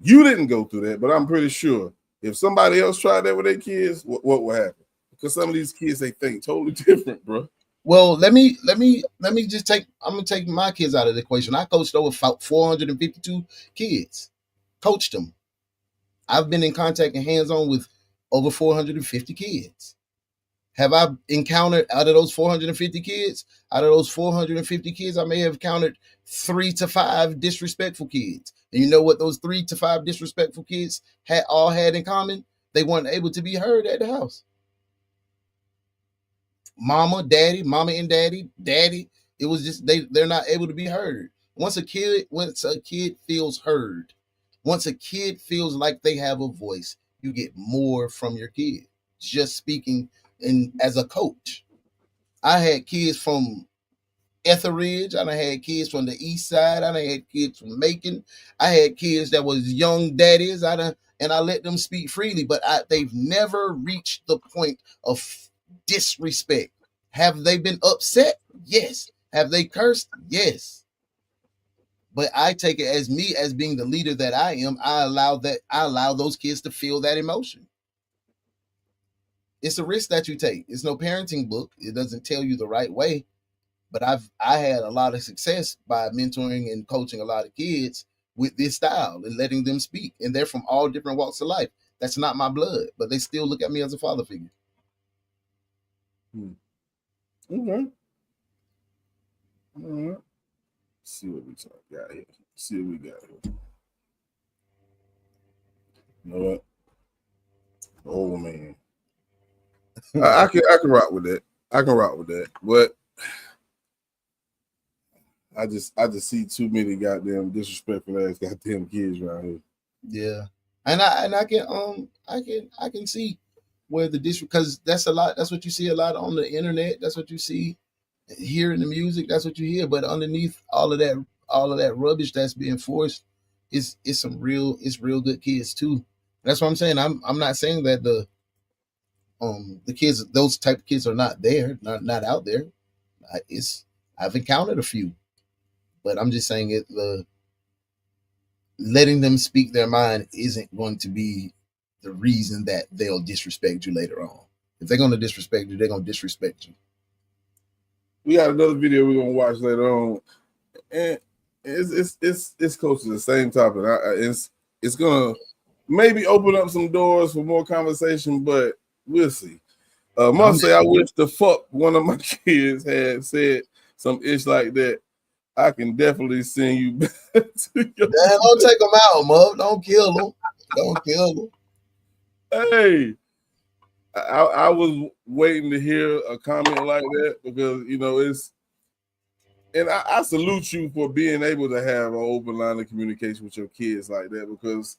You didn't go through that, but I'm pretty sure if somebody else tried that with their kids, what would happen? Because some of these kids, they think totally different, bro. Well, let me just I'm gonna take my kids out of the equation. I coached over 452 kids. Coached them. I've been in contact and hands-on with over 450 kids. Have I encountered out of those 450 kids? Out of those 450 kids, I may have counted 3 to 5 disrespectful kids. And you know what those 3 to 5 disrespectful kids had in common? They weren't able to be heard at the house. Mama and daddy. It was just they're not able to be heard. Once a kid feels heard, once a kid feels like they have a voice, you get more from your kid. Just speaking as a coach. I had kids from Etheridge. I done had kids from the east side. I done had kids from Macon. I had kids that was young daddies. And I let them speak freely, but they've never reached the point of disrespect. Have they been upset? Yes. Have they cursed? Yes. But I take it as me, as being the leader that I am, I allow those kids to feel that emotion. It's a risk that you take. It's no parenting book. It doesn't tell you the right way. But I had a lot of success by mentoring and coaching a lot of kids with this style and letting them speak. And they're from all different walks of life. That's not my blood, but they still look at me as a father figure. Okay. All right. See what we got here. See what we got here. You know what? Oh man. I can rock with that. I can rock with that. But I just see too many goddamn disrespectful ass goddamn kids around here. Yeah. And I can see where the because that's a lot. That's what you see a lot on the internet. That's what you see here in the music. That's what you hear. But underneath all of that rubbish that's being forced is real good kids too. That's what I'm saying. I'm not saying that the kids, those type of kids are not there, not out there. I've encountered a few, but I'm just saying the letting them speak their mind isn't going to be the reason that they'll disrespect you later on. If they're going to disrespect you, they're going to disrespect you. We got another video we're gonna watch later on, and it's close to the same topic. It's gonna maybe open up some doors for more conversation, but we'll see. Must say I wish the fuck one of my kids had said some ish like that. I can definitely send you back to your. Don't take them out, Mug. Don't kill them. Don't kill them. Hey, I was waiting to hear a comment like that because it's, and I salute you for being able to have an open line of communication with your kids like that, because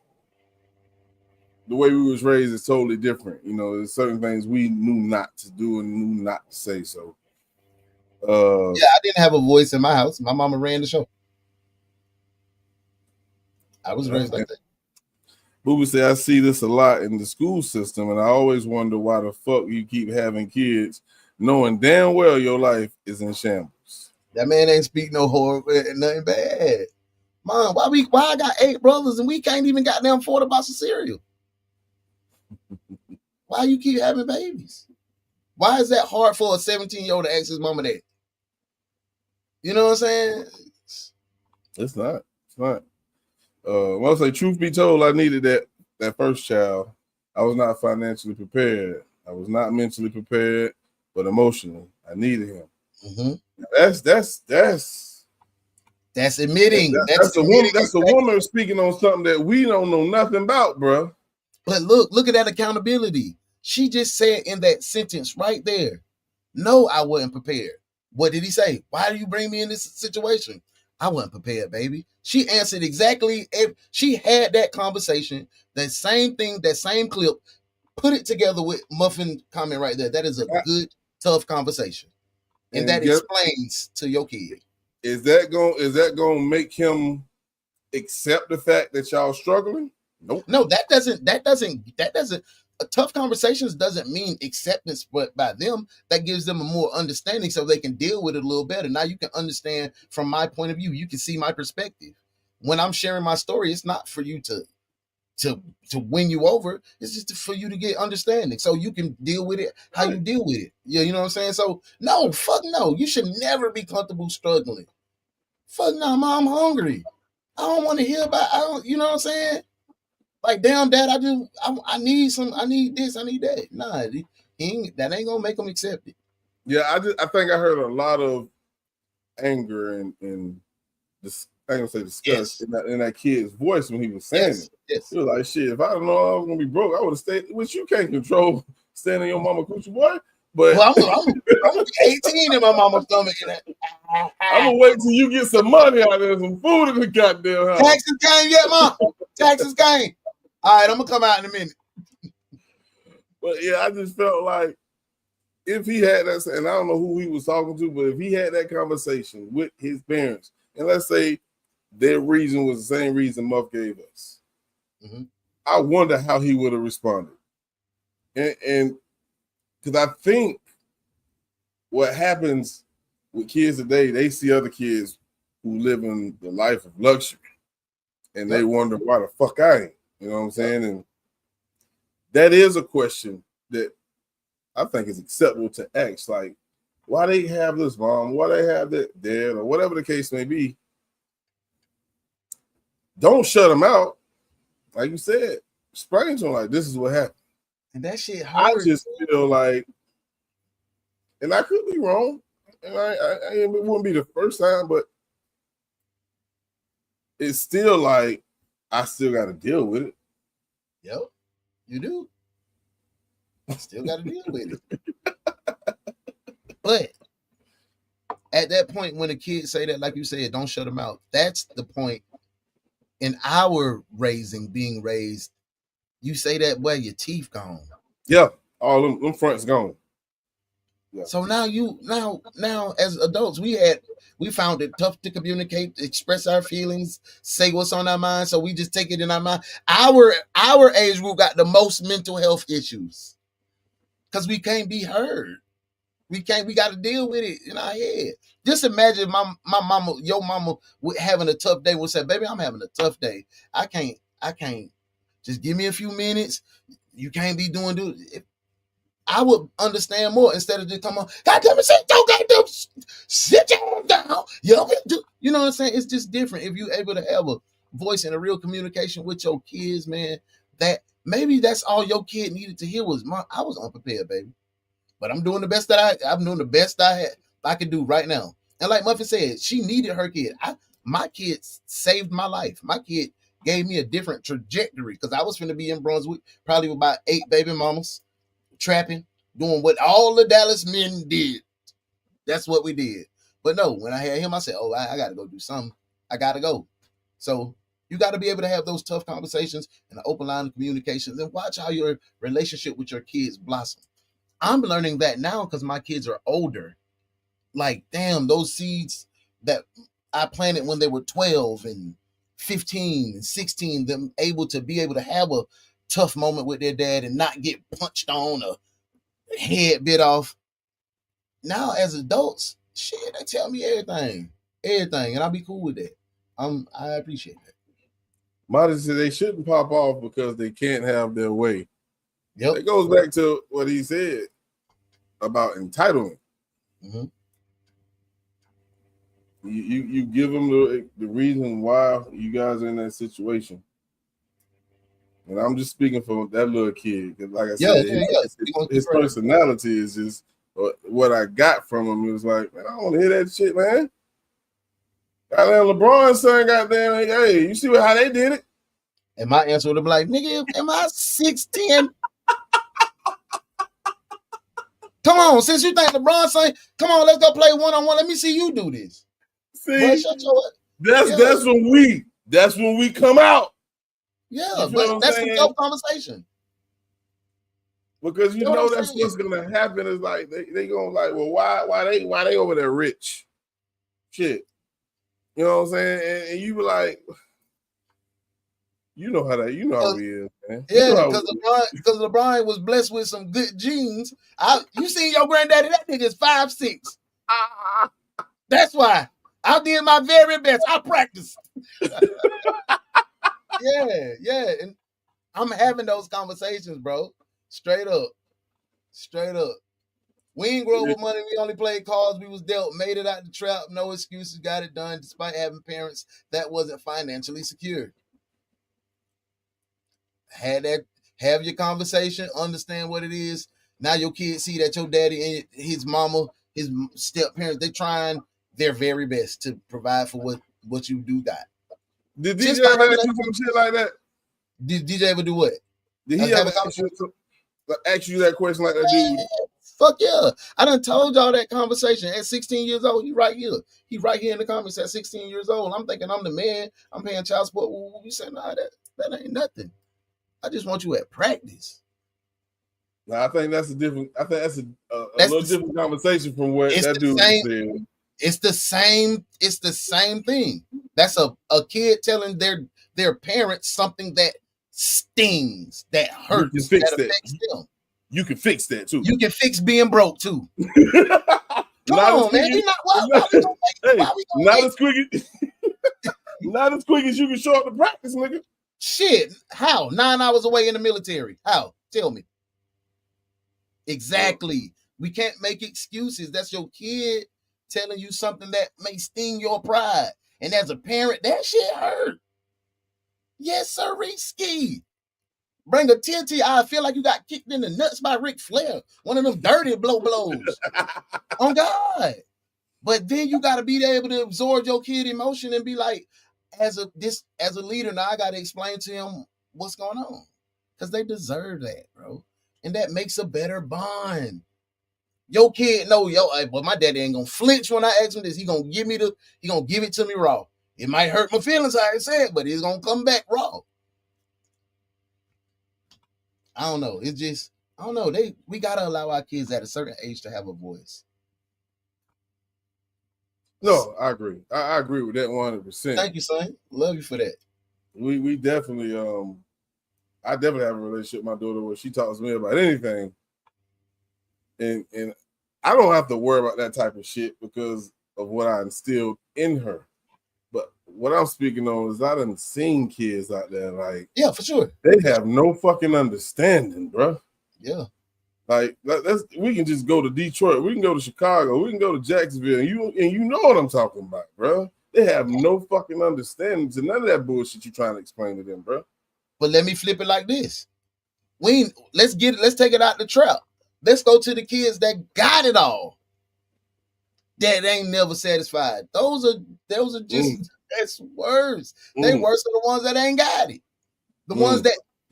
the way we was raised is totally different. There's certain things we knew not to do and knew not to say. So, yeah, I didn't have a voice in my house. My mama ran the show. I was raised like that. Booby said, I see this a lot in the school system, and I always wonder why the fuck you keep having kids knowing damn well your life is in shambles. That man ain't speak no horror, nothing bad. Mom, why I got 8 brothers and we can't even goddamn afford a box of cereal? Why you keep having babies? Why is that hard for a 17-year-old to ask his mama that? You know what I'm saying? It's not. It's not. Well, I'll say, truth be told, I needed that first child. I was not financially prepared. I was not mentally prepared, but emotionally, I needed him. Mm-hmm. That's admitting. That's a woman speaking on something that we don't know nothing about, bro. But look at that accountability. She just said in that sentence right there, no, I wasn't prepared. What did he say? Why do you bring me in this situation? I wasn't prepared, baby. She answered exactly. She had that conversation, that same thing, that same clip, put it together with Muffin comment right there. That is a good, tough conversation. And that explains to your kid. Is that going to make him accept the fact that y'all struggling? Nope. No, that doesn't. Tough conversations doesn't mean acceptance, but by them, that gives them a more understanding so they can deal with it a little better. Now you can understand from my point of view. You can see my perspective. When I'm sharing my story, it's not for you to win you over. It's just for you to get understanding so you can deal with it how you deal with it. Yeah, you know what I'm saying? So no, fuck no. You should never be comfortable struggling. Fuck no, Mom, I'm hungry. I don't want to hear about, you know what I'm saying? Like, damn, Dad, I need this, I need that. Nah, that ain't gonna make them accept it. Yeah, I think I heard a lot of anger and this, I ain't gonna say disgust in that kid's voice when he was saying it. Yes. He was like, shit, if I don't know I was gonna be broke, I would have stayed, which you can't control staying in your mama coochie, boy. But I'm 18 in my mama's stomach. I'm gonna wait till you get some money out there, some food in the goddamn house. Taxes came yet, Mom? Taxes came. All right, I'm gonna come out in a minute. But yeah, I just felt like if he had that, and I don't know who he was talking to, but if he had that conversation with his parents, and let's say their reason was the same reason Muff gave us, I wonder how he would have responded. And because I think what happens with kids today, they see other kids who live in the life of luxury, and they wonder why the fuck I ain't. You know what I'm saying? And that is a question that I think is acceptable to ask. Like, why they have this, mom? Why they have that, dad, or whatever the case may be. Don't shut them out. Like you said, explain to them, like, this is what happened. And that shit hurt. I just feel like, and I could be wrong, and it wouldn't be the first time, but it's still like I still got to deal with it. Yep, you do. Still got to deal with it. But at that point, when the kids say that, like you said, don't shut them out. That's the point in our being raised. You say that, well, your teeth gone. Yeah, all them fronts gone. Yeah. So now as adults, we found it tough to communicate, express our feelings, say what's on our mind. So we just take it in our mind. Our age group got the most mental health issues because we can't be heard. We got to deal with it in our head. Just imagine my mama, your mama, having a tough day. Would say, baby, I'm having a tough day. I can't. Just give me a few minutes. You can't be doing. I would understand more instead of just come on. God damn it, sit your down. You know what I'm saying? It's just different if you're able to have a voice and a real communication with your kids, man. That maybe that's all your kid needed to hear was, I was unprepared, baby. But I'm doing the best I'm doing the best I can do right now. And like Muffin said, she needed her kid. My kid saved my life. My kid gave me a different trajectory because I was finna be in Brunswick, probably with about 8 baby mamas, trapping, doing what all the Dallas men did. That's what we did. But no, when I had him, I said, oh, I got to go do something. I got to go. So you got to be able to have those tough conversations and an open line of communications and watch how your relationship with your kids blossom. I'm learning that now because my kids are older. Like, damn, those seeds that I planted when they were 12 and 15 and 16, them able to have a tough moment with their dad and not get punched on or head bit off. Now, as adults, shit, they tell me everything, and I'll be cool with that. I appreciate that. Marty said they shouldn't pop off because they can't have their way. Yep. It goes back to what he said about entitlement. Mm-hmm. You give them the reason why you guys are in that situation. And I'm just speaking for that little kid. Because like I said, his personality is just what I got from him. It was like, man, I don't want to hear that shit, man. Goddamn LeBron's son, goddamn, hey, you see how they did it? And my answer would have been like, nigga, am I 6'10"? Come on, since you think LeBron's son, come on, let's go play one-on-one. Let me see you do this. See, that's when we come out. Yeah, but that's a tough conversation. Because you know that's what's gonna happen is like they gonna like, well, why they over there rich? Shit. You know what I'm saying? And you be like, you know how we is, man. Yeah, because LeBron was blessed with some good genes. You seen your granddaddy, that nigga's 5'6". That's why. I did my very best. I practiced. Yeah. And I'm having those conversations, bro. Straight up. We ain't grow up with money. We only played cards we was dealt, made it out the trap, no excuses, got it done, despite having parents that wasn't financially secure. Have your conversation, understand what it is. Now your kids see that your daddy and his mama, his step parents, they trying their very best to provide for what you do got. Did DJ ever do some shit like that? Did DJ ever do what? Did he ever ask you that question like that dude? Fuck yeah. I done told y'all that conversation. At 16 years old, he right here. He right here in the comments at 16 years old. I'm thinking I'm the man. I'm paying child support. We said, nah, that ain't nothing. I just want you at practice. Now, I think that's a different. I think that's a That's little different conversation from what it's that the dude same. said. It's the same. It's the same thing. That's a kid telling their parents something that stings, that You can hurts, fix that that. affects them. You can fix that too. You can fix being broke too. Come Not on, as man. quick We not. Why we gonna make? hey, Why we gonna not make as quick as not as quick as you can show up to practice, nigga. shit? How? 9 hours away in the military. How? Tell me. Exactly. We can't make excuses. That's your kid telling you something that may sting your pride. And as a parent, that shit hurt. Yes, sir, Ski. Bring a TNT. I feel like you got kicked in the nuts by Ric Flair. One of them dirty blows. On God. But then you got to be able to absorb your kid emotion and be like, as a leader, now I got to explain to him what's going on. Because they deserve that, bro. And that makes a better bond. Your kid know, but my daddy ain't gonna flinch when I ask him this. He gonna give it to me raw. It might hurt my feelings, I said, but it's gonna come back raw. I don't know. It's just, I don't know. We gotta allow our kids at a certain age to have a voice. No, I agree. I agree with that 100%. Thank you, son. Love you for that. We definitely I definitely have a relationship with my daughter where she talks to me about anything. And I don't have to worry about that type of shit because of what I instilled in her. But what I'm speaking on is I done seen kids out there like, yeah, for sure. They have no fucking understanding, bro. Yeah. Like we can just go to Detroit, we can go to Chicago, we can go to Jacksonville, and you know what I'm talking about, bro. They have no fucking understanding to none of that bullshit you're trying to explain to them, bro. But let me flip it like this. Let's take it out the trap. Let's go to the kids that got it all. That ain't never satisfied. Those are just that's worse. They worse than the ones that ain't got it. The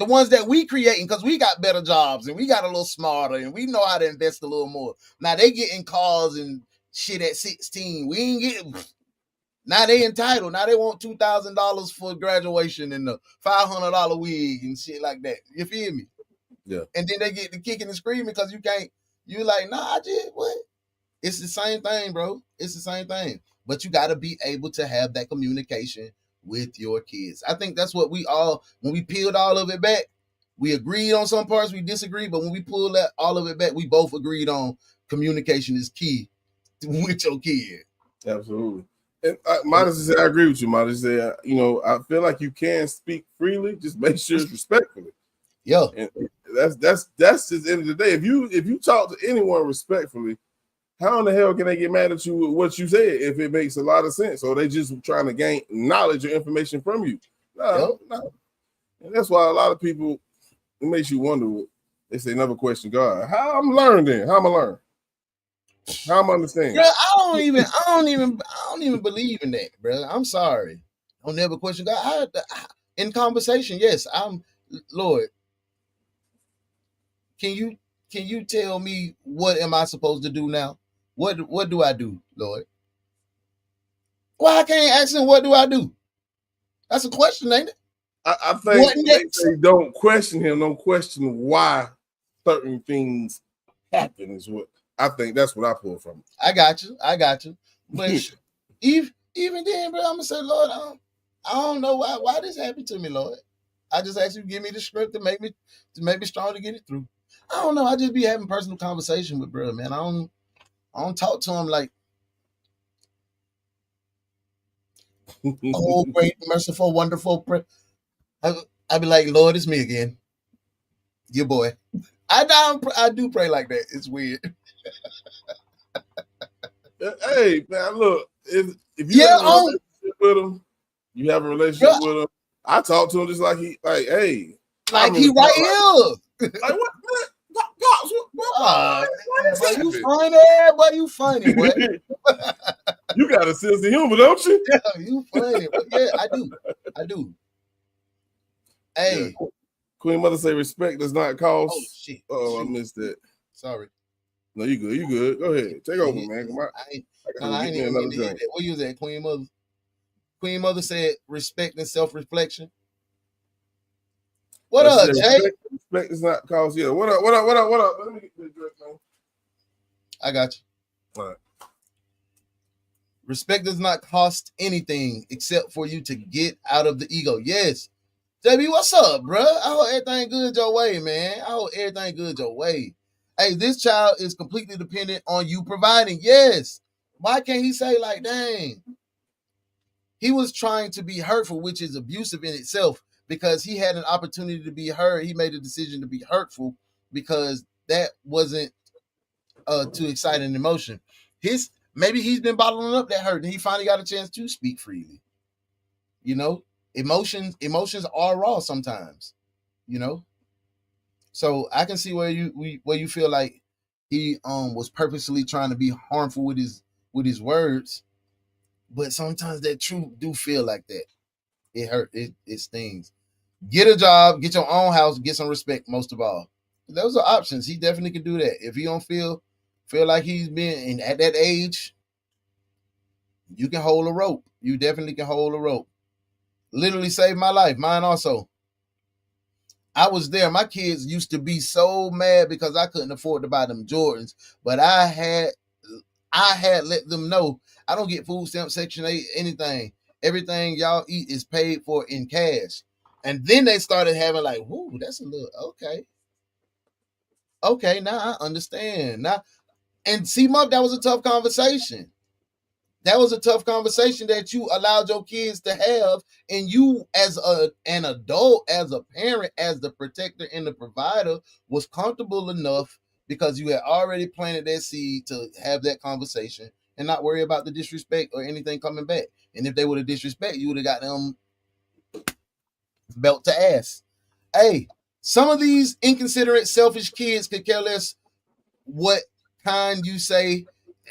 ones that we creating because we got better jobs and we got a little smarter and we know how to invest a little more. Now they getting cars and shit at 16. We ain't getting. Now they entitled. Now they want $2,000 for graduation and the $500 wig and shit like that. You feel me? Yeah. And then they get the kicking and screaming because you can't. You like, nah, I just what? It's the same thing, bro. It's the same thing. But you got to be able to have that communication with your kids. I think that's what when we peeled all of it back, we agreed on some parts, we disagreed, but when we pulled all of it back, we both agreed on communication is key with your kid. Absolutely. And Modest said, I agree with you, Modest said, I feel like you can speak freely, just make sure it's respectfully. Yeah. And that's just the end of the day. If you talk to anyone respectfully, how in the hell can they get mad at you with what you said if it makes a lot of sense? Or they just trying to gain knowledge or information from you? No. And that's why a lot of people, it makes you wonder. They say never question God. How I'm learned then? How am I learn? How am I understand? Bro, I don't even believe in that, bro. I'm sorry. I'll never question God. In conversation, yes, I'm Lord. Can you tell me what am I supposed to do now? What do I do, Lord? Why I can't ask him what do I do? That's a question, ain't it? I think they say don't question him, don't question why certain things happen is what I think. That's what I pull from. I got you. But even then, bro, I'm gonna say, Lord, I don't know why this happened to me, Lord. I just ask you to give me the script to make me strong to get it through. I don't know. I just be having personal conversation with bro, man. I don't talk to him like, oh, great, merciful, wonderful. I be like, Lord, it's me again. Your boy. I do pray like that. It's weird. Hey, man, look, if you have a relationship with him, you have a relationship with him. I talk to him just like he right here. Like, what, man? Boy, you funny, boy. You funny, boy. You got a sense of humor, don't you? Yeah, you funny. Yeah, I do. Hey. Yeah. Queen Mother say respect does not cost. Oh, shit. Oh, I missed that. Sorry. No, you good. You good. Go ahead. Take over, man. Come on. I ain't even another drink. What you was at, Queen Mother? Queen Mother said respect and self-reflection. What up, Jay? Respect does not cost. Yeah. What up? What up? What up? What up? Let me get this drink, man. I got you. All right. Respect does not cost anything except for you to get out of the ego. Yes. JB, what's up, bro? I hope everything good your way, man. I hope everything good your way. Hey, this child is completely dependent on you providing. Yes. Why can't he say, like, dang? He was trying to be hurtful, which is abusive in itself, because he had an opportunity to be hurt. He made a decision to be hurtful because that wasn't too exciting emotion. Maybe he's been bottling up that hurt and he finally got a chance to speak freely. You know, emotions are raw sometimes, you know. So I can see where you feel like he was purposely trying to be harmful with his words, but sometimes that truth do feel like that. It hurt, it stings. Get a job, get your own house, get some respect. Most of all, those are options. He definitely can do that. If he don't feel like he's been at that age, you can hold a rope. You definitely can hold a rope. Literally saved my life. Mine also. I was there. My kids used to be so mad because I couldn't afford to buy them Jordans, but I had let them know I don't get food stamp, Section 8, anything. Everything y'all eat is paid for in cash. And then they started having like, whoo, that's a little okay. Okay, now I understand. Now, and see, Muff, that was a tough conversation. That was a tough conversation that you allowed your kids to have, and you as an adult, as a parent, as the protector and the provider was comfortable enough because you had already planted that seed to have that conversation and not worry about the disrespect or anything coming back. And if they would have disrespect, you would have got them belt to ass. Hey, some of these inconsiderate, selfish kids could care less what kind you say.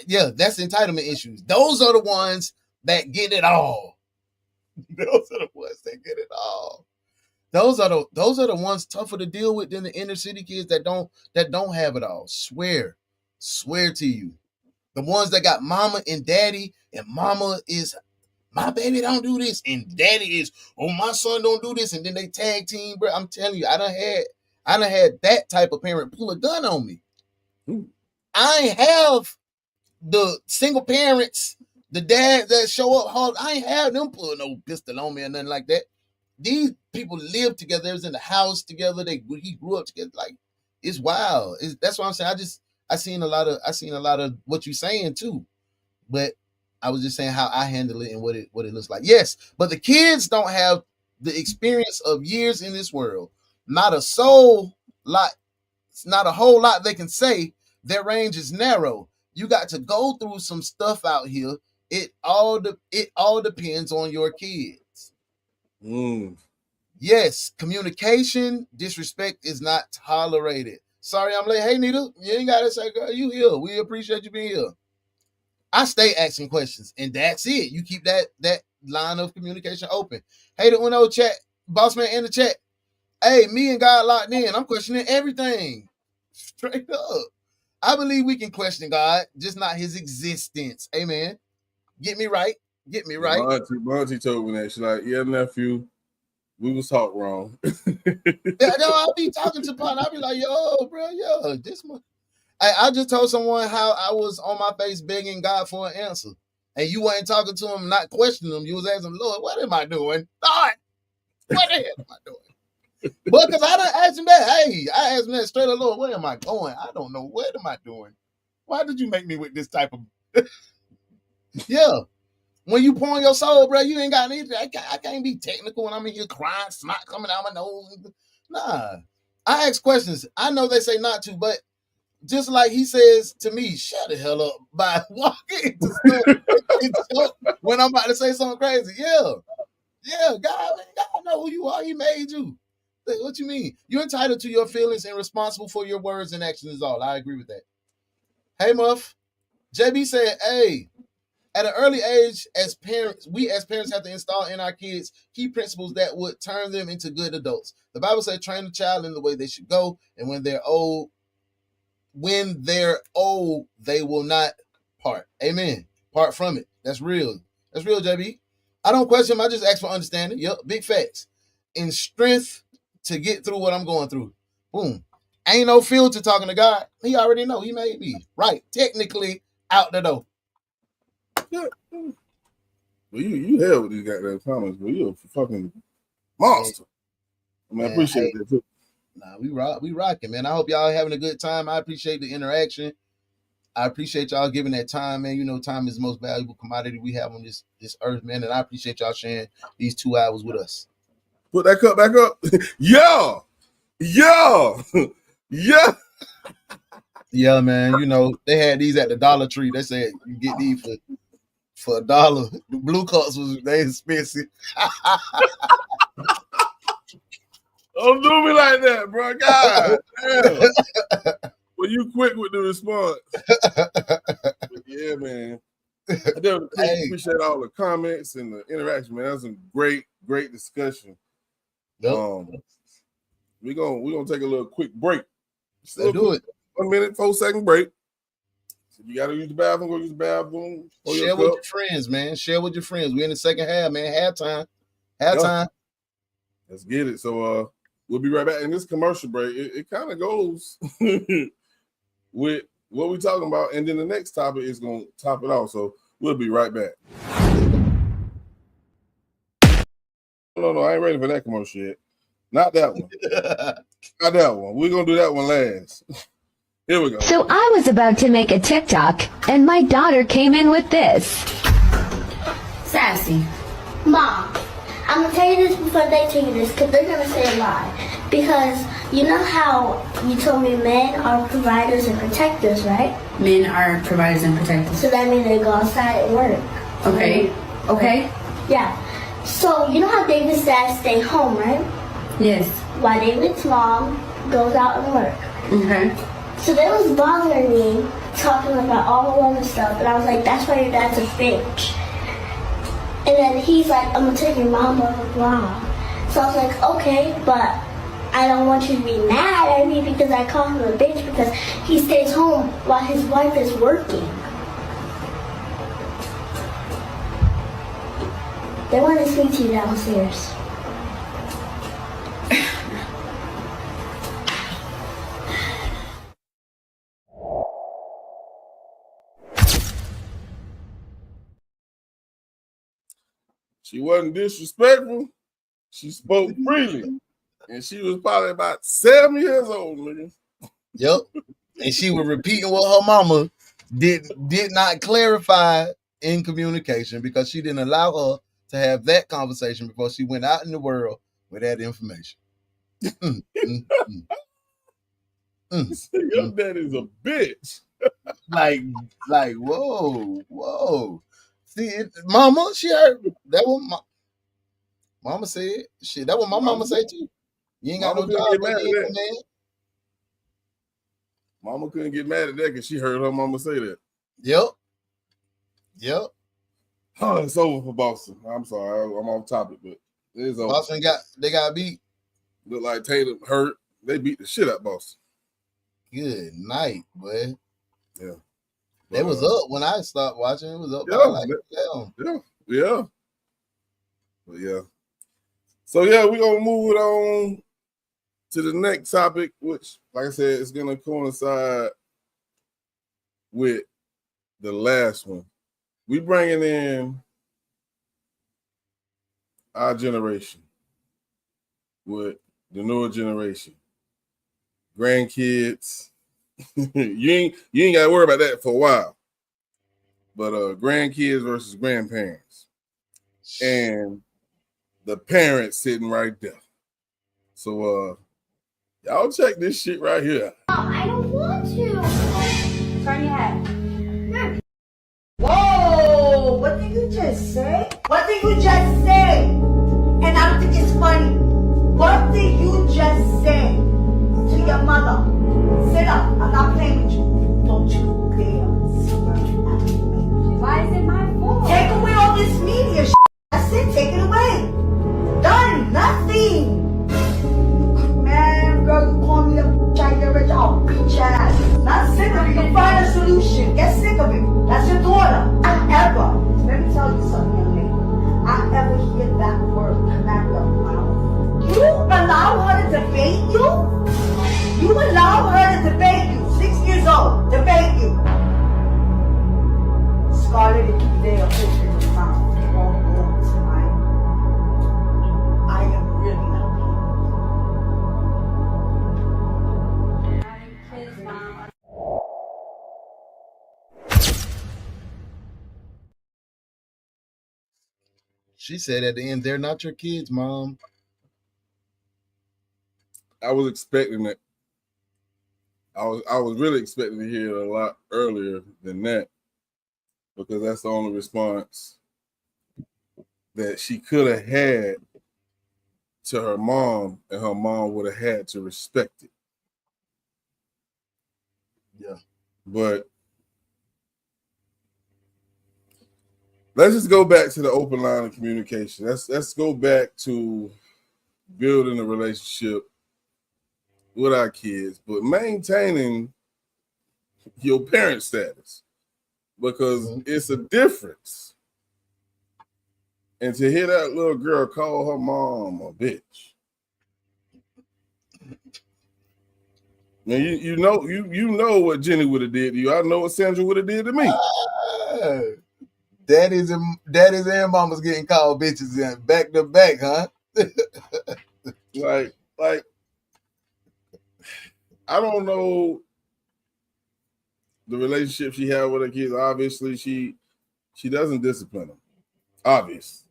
Yeah, that's entitlement issues. Those are the ones that get it all. Those are the ones that get it all. Those are the ones tougher to deal with than the inner city kids that don't have it all. Swear to you. The ones that got mama and daddy, and mama is my baby don't do this, and daddy is, oh, my son don't do this, and then they tag team, bro. I'm telling you, I done had that type of parent pull a gun on me. I ain't have the single parents, the dads that show up hard. I ain't have them pulling no pistol on me or nothing like that. These people live together. They was in the house together. He grew up together. Like, it's wild. That's what I'm saying. I seen a lot of what you're saying too, but I was just saying how I handle it and what it looks like. Yes, but the kids don't have the experience of years in this world. Not a whole lot they can say. Their range is narrow. You got to go through some stuff out here. It all depends on your kids. Yes, communication, disrespect is not tolerated. Sorry, I'm late. Hey, Nita, you ain't got to say, girl, you here. We appreciate you being here. I stay asking questions, and that's it. You keep that line of communication open. Hey, the Uno chat, boss man in the chat. Hey, me and God locked in. I'm questioning everything. Straight up. I believe we can question God, just not his existence. Amen. Get me right. My auntie told me that. She's like, yeah, nephew, we was taught wrong. I'll be talking to Pop. I'll be like, yo, bro, this one. I just told someone how I was on my face begging God for an answer. And you weren't talking to him, not questioning him. You was asking, Lord, what am I doing? Lord, what the hell am I doing? But because I done asked him that. Hey, I asked him that straight up, Lord, where am I going? I don't know. What am I doing? Why did you make me with this type of... Yeah. When you pour in your soul, bro, you ain't got anything. I can't be technical when I'm in here crying, snot coming out my nose. Nah. I ask questions. I know they say not to, but just like he says to me, shut the hell up by walking into stuff when I'm about to say something crazy. Yeah, God know who you are. He made you. What you mean? You're entitled to your feelings and responsible for your words and actions is all. I agree with that. Hey, Muff. JB said, hey, at an early age, as parents have to install in our kids key principles that would turn them into good adults. The Bible says, train the child in the way they should go, and when they're old, they will not part. Amen. Part from it. That's real. That's real, JB. I don't question him. I just ask for understanding. Yep. Big facts. In strength to get through what I'm going through. Boom. Ain't no filter talking to God. He already know. He made me. Right. Technically out the door. Yeah. Well, you hell with these goddamn comments, but you a fucking monster. I mean, I appreciate that too. Nah, we rocking, man. I hope y'all having a good time. I appreciate the interaction. I appreciate y'all giving that time, man. You know, time is the most valuable commodity we have on this earth, man. And I appreciate y'all sharing these 2 hours with us. Put that cup back up. Yeah. Yeah, man. You know, they had these at the Dollar Tree. They said you get these for $1. The blue cups they expensive. Don't do me like that, bro. God damn. Well, you quick with the response. But yeah, man. I definitely appreciate all the comments and the interaction, man. That was a great discussion. Yep. We're gonna take a little quick break. Let's do it. 1 minute, 4-second break. So you gotta use the bathroom, go use the bathroom. Share with your friends, man. Share with your friends. We're in the second half, man. Halftime. Let's get it. So we'll be right back. In this commercial break, it kind of goes with what we're talking about, and then the next topic is gonna top it off. So we'll be right back. No, I ain't ready for that commercial yet. Not that one. Not that one. We're going to do that one last. Here we go. So I was about to make a TikTok, and my daughter came in with this. Sassy. Mom, I'm going to tell you this before they tell you this, because they're going to say a lie. Because you know how you told me men are providers and protectors, right? Men are providers and protectors. So that means they go outside and work. Okay. Okay. Yeah. So you know how David's dad stay home, right? Yes. While David's mom goes out and work. Okay. So they was bothering me, talking about all the other stuff, and I was like, that's why your dad's a bitch. And then he's like, I'm gonna take your mom, blah, blah, blah. So I was like, okay, but I don't want you to be mad at me because I call him a bitch because he stays home while his wife is working. They want to speak to you downstairs. She wasn't disrespectful. She spoke freely. And she was probably about 7 years old, nigga. Yep. And she was repeating what her mama did not clarify in communication because she didn't allow her to have that conversation before she went out in the world with that information. Your daddy's a bitch. like, whoa. See, mama, she heard that what mama said. Shit, that what my mama said too. You ain't got no job, man. Mama couldn't get mad at that because she heard her mama say that. Yep. Oh, it's over for Boston. I'm sorry, I'm off topic, but it's over. Boston got beat. Look like Tatum hurt. They beat the shit out of Boston. Good night, boy. Yeah. It was up when I stopped watching. It was up. Yeah. But yeah. So yeah, we're gonna move it on to the next topic, which, like I said, is gonna coincide with the last one. We bringing in our generation with the newer generation, grandkids. you ain't got to worry about that for a while. But grandkids versus grandparents, and the parents sitting right there. So y'all check this shit right here. I don't want to. Turn your head. Whoa! What did you just say? What did you just say? And I don't think it's funny. What did you just say to your mother? Sit up. I'm not playing with you. Don't you dare smirk at me. Why is it my fault? Take away all this media shit. That's it. Take it away. Done. Nothing. Man, girl, you call me a bitch. I get rich. I'll beat your ass. Not sick of it. You find a solution. Get sick of it. That's your daughter. Let me tell you something, young lady. I ever hear that word come out of your mouth. You allow her to debate you? You allow her to debate you, 6 years old, debate you. Scarlett, if you dare put in your mouth, it won't go tonight. I am really not. She said at the end, they're not your kids, Mom. I was expecting it. I was really expecting to hear it a lot earlier than that, because that's the only response that she could have had to her mom, and her mom would have had to respect it. Yeah. But let's just go back to the open line of communication. Let's go back to building a relationship with our kids, but maintaining your parent status, because it's a difference. And to hear that little girl call her mom a bitch, now you know what Jenny would have did to you. I know what Sandra would have did to me. Daddies and mamas getting called bitches and back to back, huh? like I don't know the relationship she had with her kids. Obviously, she doesn't discipline them. Obvious.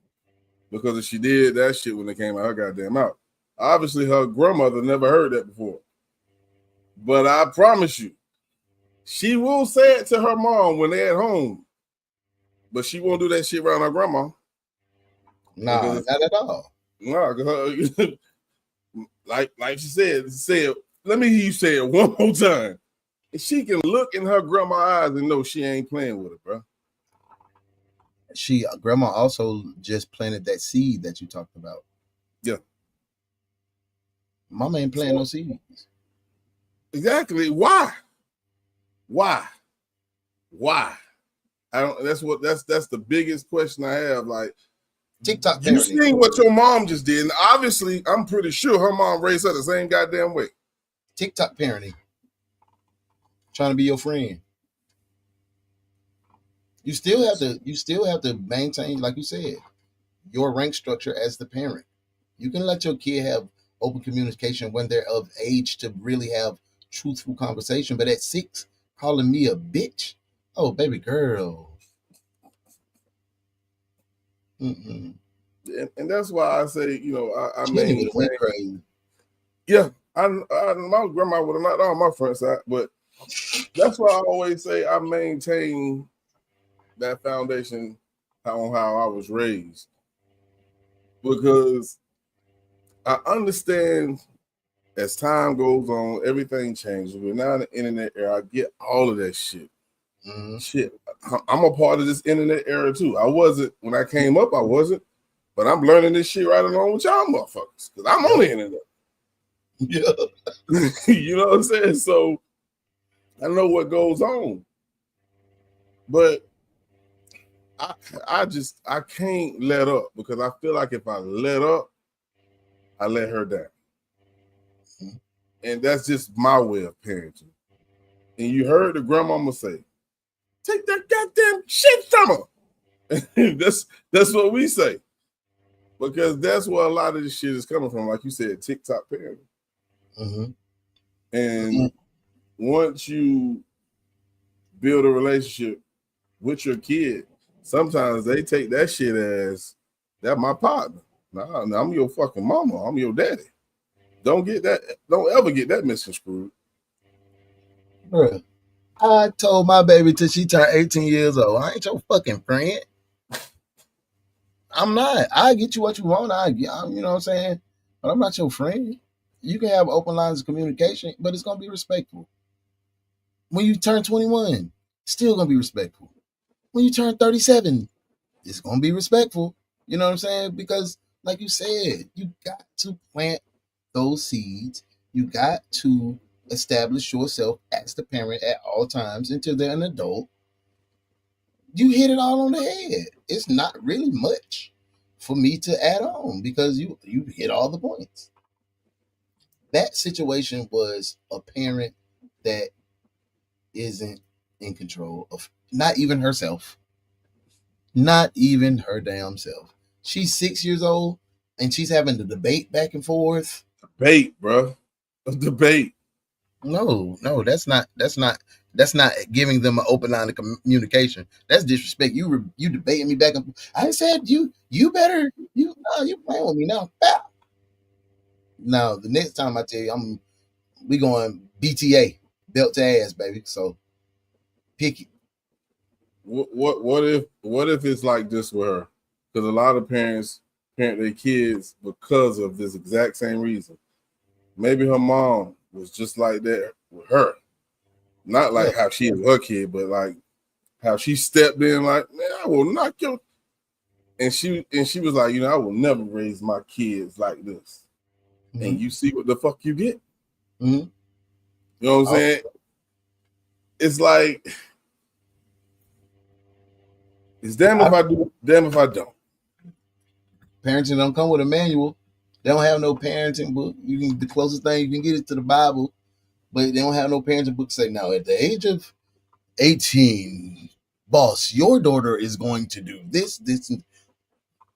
Because if she did that shit when they came out her goddamn mouth. Obviously, her grandmother never heard that before. But I promise you, she will say it to her mom when they're at home. But she won't do that shit around her grandma. Nah, not at all. Nah, like she said, let me hear you say it one more time. And she can look in her grandma's eyes and know she ain't playing with it, bro. Grandma also just planted that seed that you talked about. Yeah. Mama ain't planting no seeds. Exactly. Why? I don't. That's the biggest question I have. Like, TikTok. You seen what your mom just did, and obviously, I'm pretty sure her mom raised her the same goddamn way. TikTok parenting. Trying to be your friend. You still have to maintain, like you said, your rank structure as the parent. You can let your kid have open communication when they're of age to really have truthful conversation. But at 6, calling me a bitch, oh baby girl. And that's why I say, I Jenny would went crazy. Yeah, my grandma would have knocked on my front side, but that's why I always say I maintain that foundation on how I was raised, because I understand as time goes on, everything changes. We're now in the internet era. I get all of that shit. Shit, I'm a part of this internet era too. I wasn't when I came up. I wasn't, but I'm learning this shit right along with y'all motherfuckers because I'm on the internet. Yeah, you know what I'm saying. So I know what goes on, but I can't let up, because I feel like if I let up, I let her down. And that's just my way of parenting. And you heard the grandmama say, take that goddamn shit from her. that's what we say. Because that's where a lot of this shit is coming from. Like you said, TikTok parenting. And once you build a relationship with your kid, sometimes they take that shit as, that's my partner. Nah, I'm your fucking mama. I'm your daddy. Don't ever get that misconstrued. Bruh, I told my baby till she turned 18 years old, I ain't your fucking friend. I'm not. I get you what you want. You know what I'm saying? But I'm not your friend. You can have open lines of communication, but it's gonna be respectful. When you turn 21, still gonna be respectful. When you turn 37, it's gonna be respectful. You know what I'm saying? Because, like you said, you got to plant those seeds. You got to establish yourself as the parent at all times until they're an adult. You hit it all on the head. It's not really much for me to add on, because you hit all the points. that situation was a parent that isn't in control of not even herself, not even her damn self. She's 6 years old and she's having the debate back and forth. Debate, bro. A debate. No, that's not giving them an open line of communication. That's disrespect. You debating me back and forth. I said you better you playing with me now. Bow. Now the next time I tell you we going BTA, belt to ass, baby. So pick it. What if it's like this with her? Because a lot of parents parent their kids because of this exact same reason. Maybe her mom was just like that with her. Not like how she is her kid, but like how she stepped in like, man, I will knock your. And she was like, I will never raise my kids like this. Mm-hmm. And you see what the fuck you get. Mm-hmm. You know what I'm saying? It's like, it's damn if I do, damn if I don't. Parenting don't come with a manual. They don't have no parenting book. The closest thing you can get is to the Bible, but they don't have no parenting book say, now at the age of 18, boss, your daughter is going to do this.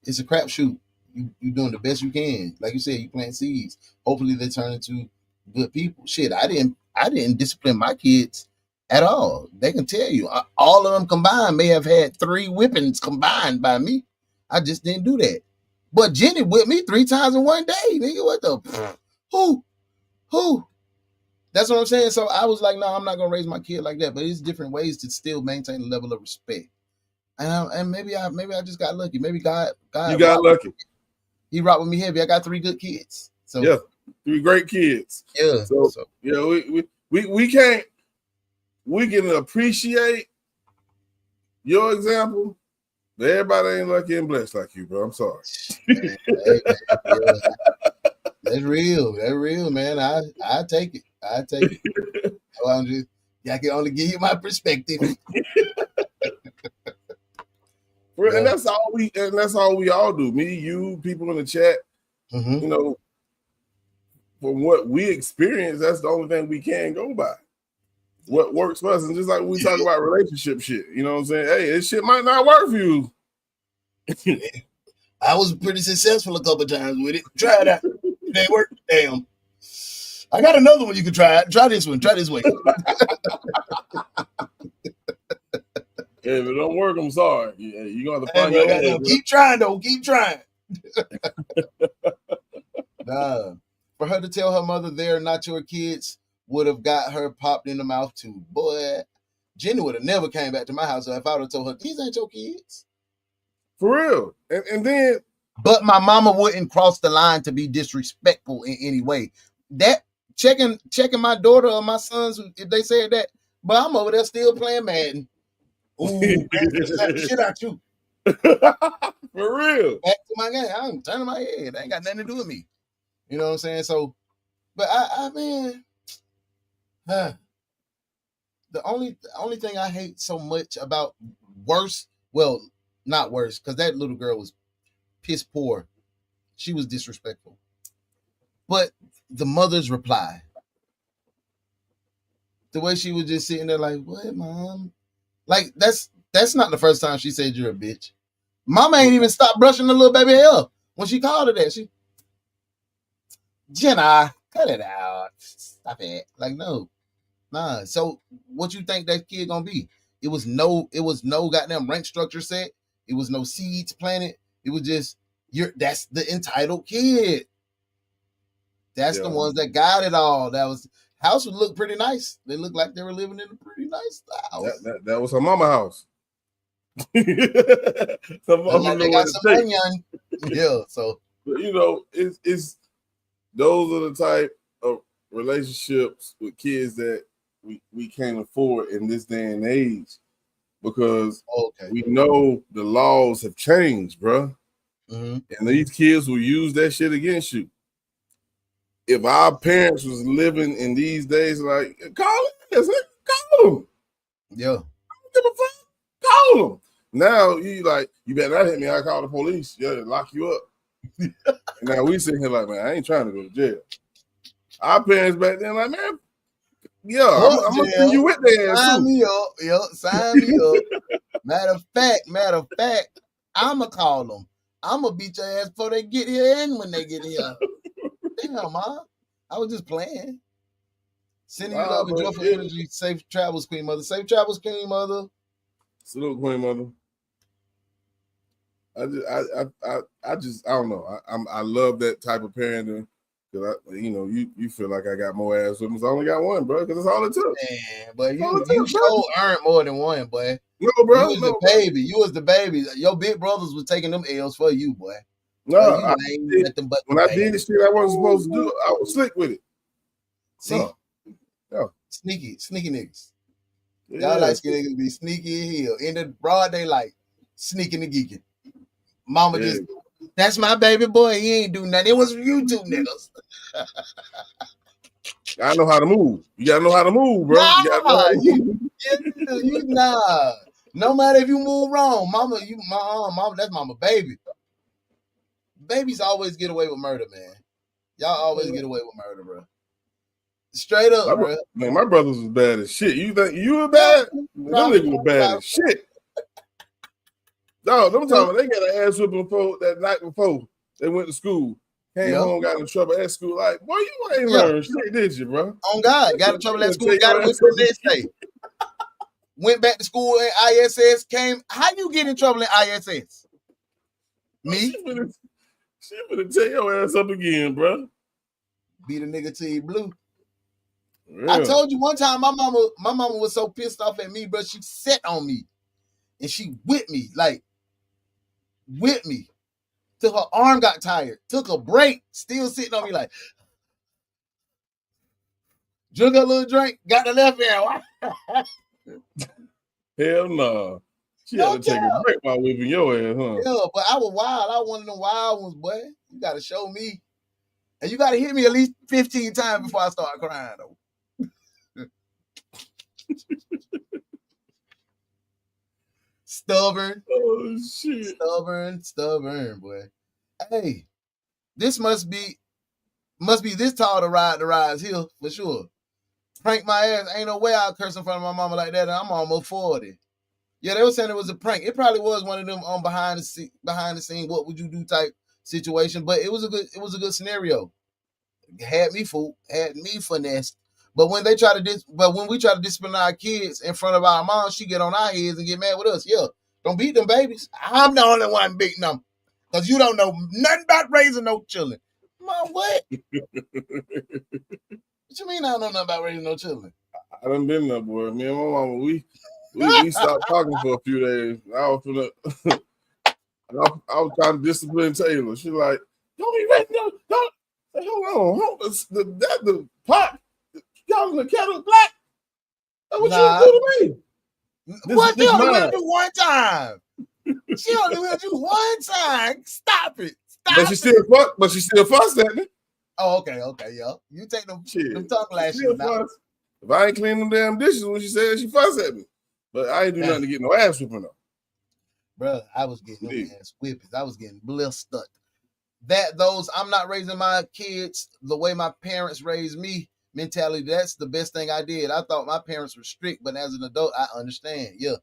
It's a crapshoot. You're doing the best you can. Like you said, you plant seeds. Hopefully they turn into good people. Shit, I didn't discipline my kids at all. They can tell you. All of them combined may have had 3 whippings combined by me. I just didn't do that. But Jenny whipped me 3 times in one day. Nigga, what the? Who? That's what I'm saying. So I was like, no, I'm not going to raise my kid like that. But it's different ways to still maintain a level of respect. And maybe I just got lucky. Maybe God you got lucky. He rocked with me heavy. I got 3 good kids. So yeah, 3 great kids. Yeah. So we can appreciate your example. But everybody ain't lucky and blessed like you, bro. I'm sorry. Man, that's real. That's real, man. I take it. I take it. I can only give you my perspective. And that's all we all do. Me, you, people in the chat. Mm-hmm. From what we experience, that's the only thing we can go by. What works for us, and just like when we talk about relationship shit, you know what I'm saying? Hey, this shit might not work for you. I was pretty successful a couple times with it. Try it out. It ain't work. Damn. I got another one you can try. Try this one. Try this way. If it don't work, I'm sorry. You're going to find your own. Keep trying, though. Keep trying. Nah. For her to tell her mother they're not your kids would have got her popped in the mouth, too. Boy, Jenny would have never came back to my house if I would have told her, these ain't your kids. For real. And then. But my mama wouldn't cross the line to be disrespectful in any way. That checking my daughter or my sons, if they said that, but I'm over there still playing Madden. Ooh, man, slap the shit out you. For real. Back to my game. I'm turning my head. That ain't got nothing to do with me. You know what I'm saying? So, but I mean, the only thing I hate so much about not worse, because that little girl was piss poor. She was disrespectful. But the mother's reply, the way she was just sitting there like, what, mom? Like, that's not the first time she said you're a bitch. Mama ain't even stopped brushing the little baby hair when she called her that. Jenna, cut it out. Stop it. Like, no. Nah. So what you think that kid gonna be? It was no goddamn rank structure set. It was no seeds planted. It was just that's the entitled kid. That's the ones that got it all. House would look pretty nice. They looked like they were living in a pretty nice house. That was her mama house. They got some onion. Yeah, so it's those are the type of relationships with kids that we can't afford in this day and age because we know the laws have changed, bro. Mm-hmm. And these kids will use that shit against you. If our parents was living in these days, like, call them. Yeah. I don't give a fuck. Call them. Now, you better not hit me. I call the police. Yeah, lock you up. And now we sitting here like, man, I ain't trying to go to jail. Our parents back then, like, man, yeah, I'm gonna see you with their ass Sign too. me up. Yep, sign me up. Matter of fact, I'ma call them. I'ma beat your ass before they get here and when they get here. Damn, Ma. I was just playing. Sending you love and joyful energy. Safe travels, Queen Mother. Safe travels, Queen Mother. Salute, Queen Mother. I don't know. I love that type of parenting because you feel like I got more ass with them. I only got one, bro, because that's all it took. Man, but you sure earned more than one, boy. No, bro. You was the baby. You was the baby. Your big brothers was taking them L's for you, boy. No, when I did the shit I wasn't supposed to do, I was slick with it. See? No. Sneaky niggas. Y'all like skinny niggas be sneaky as hell. In the broad daylight, sneaking and geeking. Mama just, that's my baby boy. He ain't do nothing. It was you two niggas. I know how to move. You gotta know how to move, bro. Nah. No matter if you move wrong, mama, that's mama baby. Babies always get away with murder, man. Y'all always get away with murder, bro. Straight up, bro. Man, my brothers was bad as shit. You think you were bad? Them niggas were bad as shit. No, them times they got an ass whipping that night before they went to school. Came home, got in trouble at school. Like, boy, you ain't learned shit, did you, bro? On God, got in trouble at school. Got it the next day. Went back to school in ISS. How you get in trouble in ISS? Me? She finna tear your ass up again, bro. Beat a nigga till he blue. Yeah. I told you one time my mama was so pissed off at me, bro. She sat on me and she whipped me till her arm got tired. Took a break, still sitting on me like, drink a little drink, got the left hand. Hell no. She had to take a break while whipping your ass, huh? Yeah, but I was wild. I was one of them wild ones, boy. You got to show me. And you got to hit me at least 15 times before I start crying, though. Stubborn. Oh, shit. Stubborn, boy. Hey, this must be this tall to ride the rise hill for sure. Prank my ass. Ain't no way I'll curse in front of my mama like that. And I'm almost 40. Yeah, they were saying it was a prank. It probably was one of them behind the scene, what would you do type situation. But it was a good scenario. Had me fooled, had me finessed. But when we try to discipline our kids in front of our mom, she get on our heads and get mad with us. Yeah, don't beat them babies. I'm the only one beating them because you don't know nothing about raising no children. Mom, what? What you mean I don't know nothing about raising no children? I done been there, boy. Me and my mama, we stopped talking for a few days. I was trying to discipline Taylor. She like, don't be raising no, don't. Hold on. The pot. Y'all in the kettle black. That's what you do to me. What you only will do one time? She only will do one time. Stop it. But she still fussed at me. Oh, okay, yeah. You take them tongue lashes now. If I ain't clean them damn dishes when she said she fussed at me. But I ain't do nothing to get no ass whipping up. Bro, I was getting no ass whippings. I was getting blistered. I'm not raising my kids the way my parents raised me mentality. That's the best thing I did. I thought my parents were strict, but as an adult, I understand. Yeah.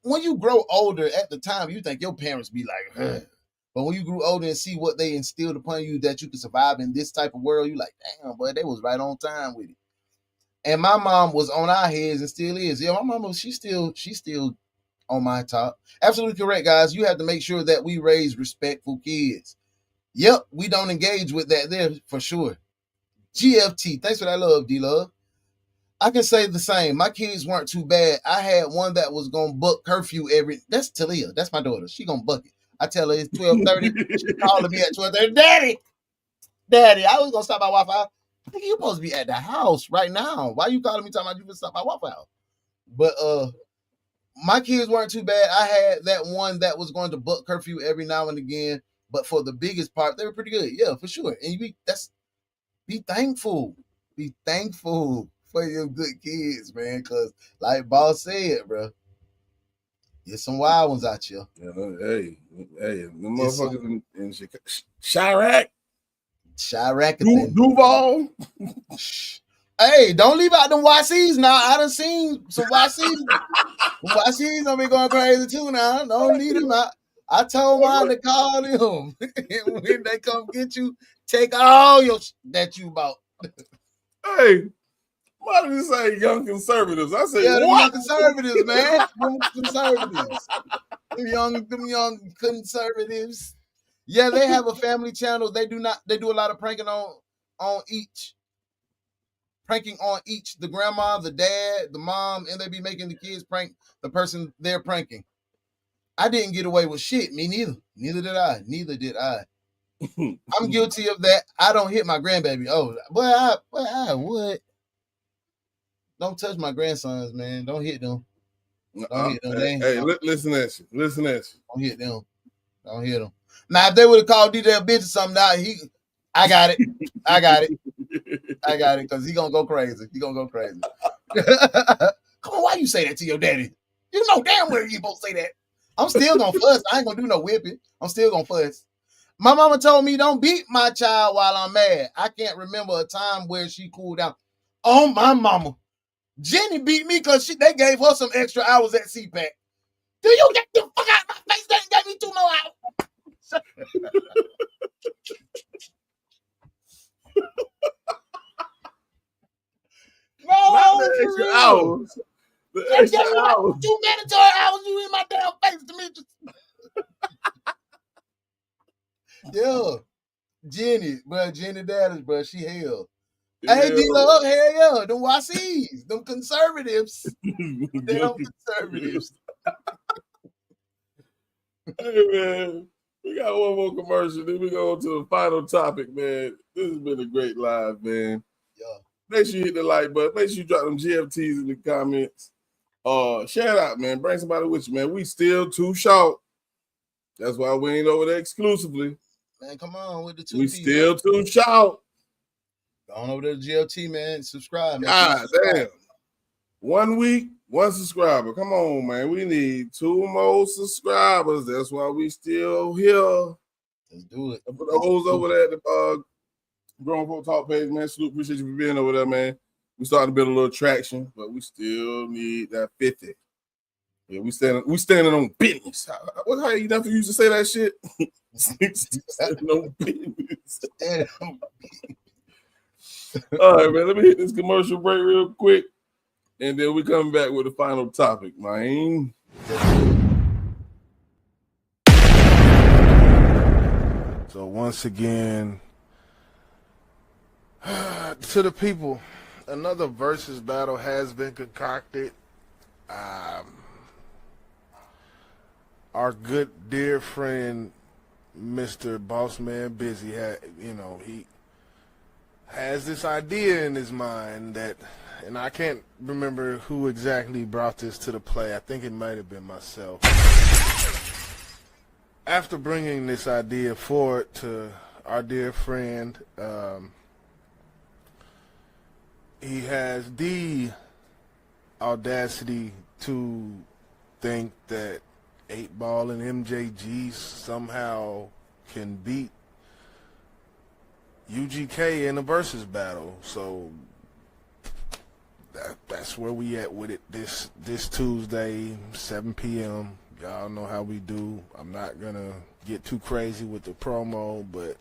When you grow older, at the time, you think your parents be like, ugh. But when you grew older and see what they instilled upon you that you could survive in this type of world, you like, damn, boy, they was right on time with it. And my mom was on our heads and still is. Yeah, my mama, she's still on my top. Absolutely correct, guys. You have to make sure that we raise respectful kids. Yep, we don't engage with that there for sure. GFT, thanks for that love, D-Love. I can say the same. My kids weren't too bad. I had one that was going to buck curfew that's Talia. That's my daughter. She going to buck it. I tell her it's 12:30. She calling me at 12:30. Daddy, I was going to stop by Wi-Fi. You supposed to be at the house right now. Why you calling me talking about you supposed to stop by Wi-Fi? But my kids weren't too bad. I had that one that was going to buck curfew every now and again. But for the biggest part, they were pretty good. Yeah, for sure. And be thankful. Be thankful for your good kids, man. Because like Boss said, bro, there's some wild ones out here. Yeah, hey, the motherfuckers in Chirac. Chirac. Duval. Hey, don't leave out them YCs now. I done seen some YCs. YCs gonna be going crazy too now. Don't leave them out. I told mine to call them. When they come get you, take all your that you bought. Hey, why did you say young conservatives? I said, yeah, them what? young conservatives, man. Them conservatives. Them young conservatives. Yeah, they have a family channel. They do a lot of pranking on each. Pranking on each, the grandma, the dad, the mom, and they be making the kids prank the person they're pranking. I didn't get away with shit. Me neither. Neither did I. I'm guilty of that. I don't hit my grandbaby. Oh, but I would. Don't touch my grandsons, man. Don't hit them. Don't hit them. Hey, listen at you. Don't hit them. Don't hit them. Now, if they would have called DJ a bitch or something, I got it. I got it, because he gonna go crazy. Come on, why you say that to your daddy? You know damn well you supposed to say that. I'm still gonna fuss. I ain't gonna do no whipping. I'm still gonna fuss. My mama told me don't beat my child while I'm mad. I can't remember a time where she cooled down. Oh, my mama. Jenny beat me because they gave her some extra hours at CPAC. Do you get the fuck out of my face? They gave me 2 more hours. No, the extra hours. The extra hours. 2 mandatory hours. You in my damn face, Demetrius. Yeah, Jenny Dallas, bro, she hell. Yeah. Hey, D-Love, hell yeah, them YCs, them conservatives. Damn conservatives. Hey, man, we got one more commercial, then we go to the final topic, man. This has been a great live, man. Yeah. Make sure you hit the like button. Make sure you drop them GFTs in the comments. Share it out, man. Bring somebody with you, man. We still too short. That's why we ain't over there exclusively. Man, come on with the 2 We still too short. Go on over to the GLT, man. Subscribe. God damn. 1 week, 1 subscriber. Come on, man. We need 2 more subscribers. That's why we still here. Let's do it. For those over there at the Grown Folk Talk page, man. Salute, appreciate you for being over there, man. We starting to build a little traction, but we still need that 50. Yeah, we standing on business. How you never used to say that shit? Standing on business. All right, man. Let me hit this commercial break real quick, and then we come back with the final topic, man. So once again, to the people, another versus battle has been concocted. Our good dear friend, Mr. Bossman Busy, he has this idea in his mind that, and I can't remember who exactly brought this to the play. I think it might have been myself. After bringing this idea forward to our dear friend, he has the audacity to think that 8Ball and MJG somehow can beat UGK in a versus battle. So that's where we at with it this Tuesday, 7 p.m. Y'all know how we do. I'm not gonna get too crazy with the promo, but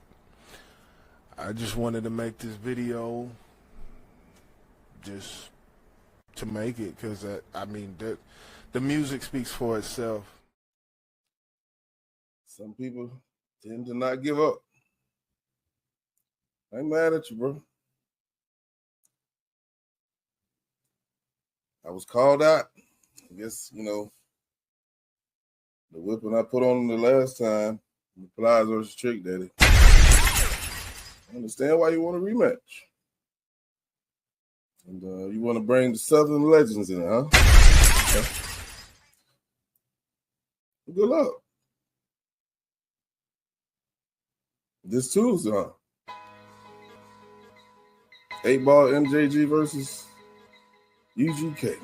I just wanted to make this video just to make it, because the music speaks for itself. Some people tend to not give up. I ain't mad at you, bro. I was called out. I guess, the whipping I put on the last time, the Plies versus Trick Daddy. I understand why you want a rematch. And you want to bring the Southern Legends in, huh? Okay. Good luck. This Tuesday, huh? 8Ball MJG versus UGK.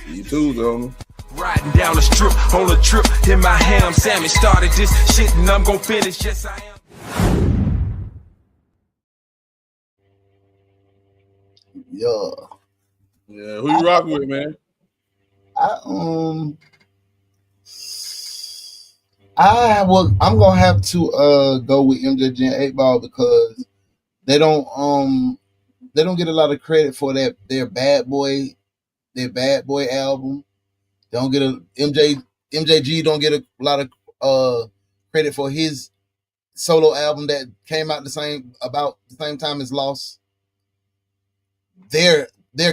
See you Tuesday, homie. Riding down the strip on a trip in my ham sandwich. Started this shit and I'm gon' finish. Yes, I am. Yeah. Yeah, who you rocking with, man? I'm gonna have to go with MJG and 8Ball because they don't get a lot of credit for their Bad Boy album. They don't get MJG don't get a lot of credit for his solo album that came out about the same time as Lost. Their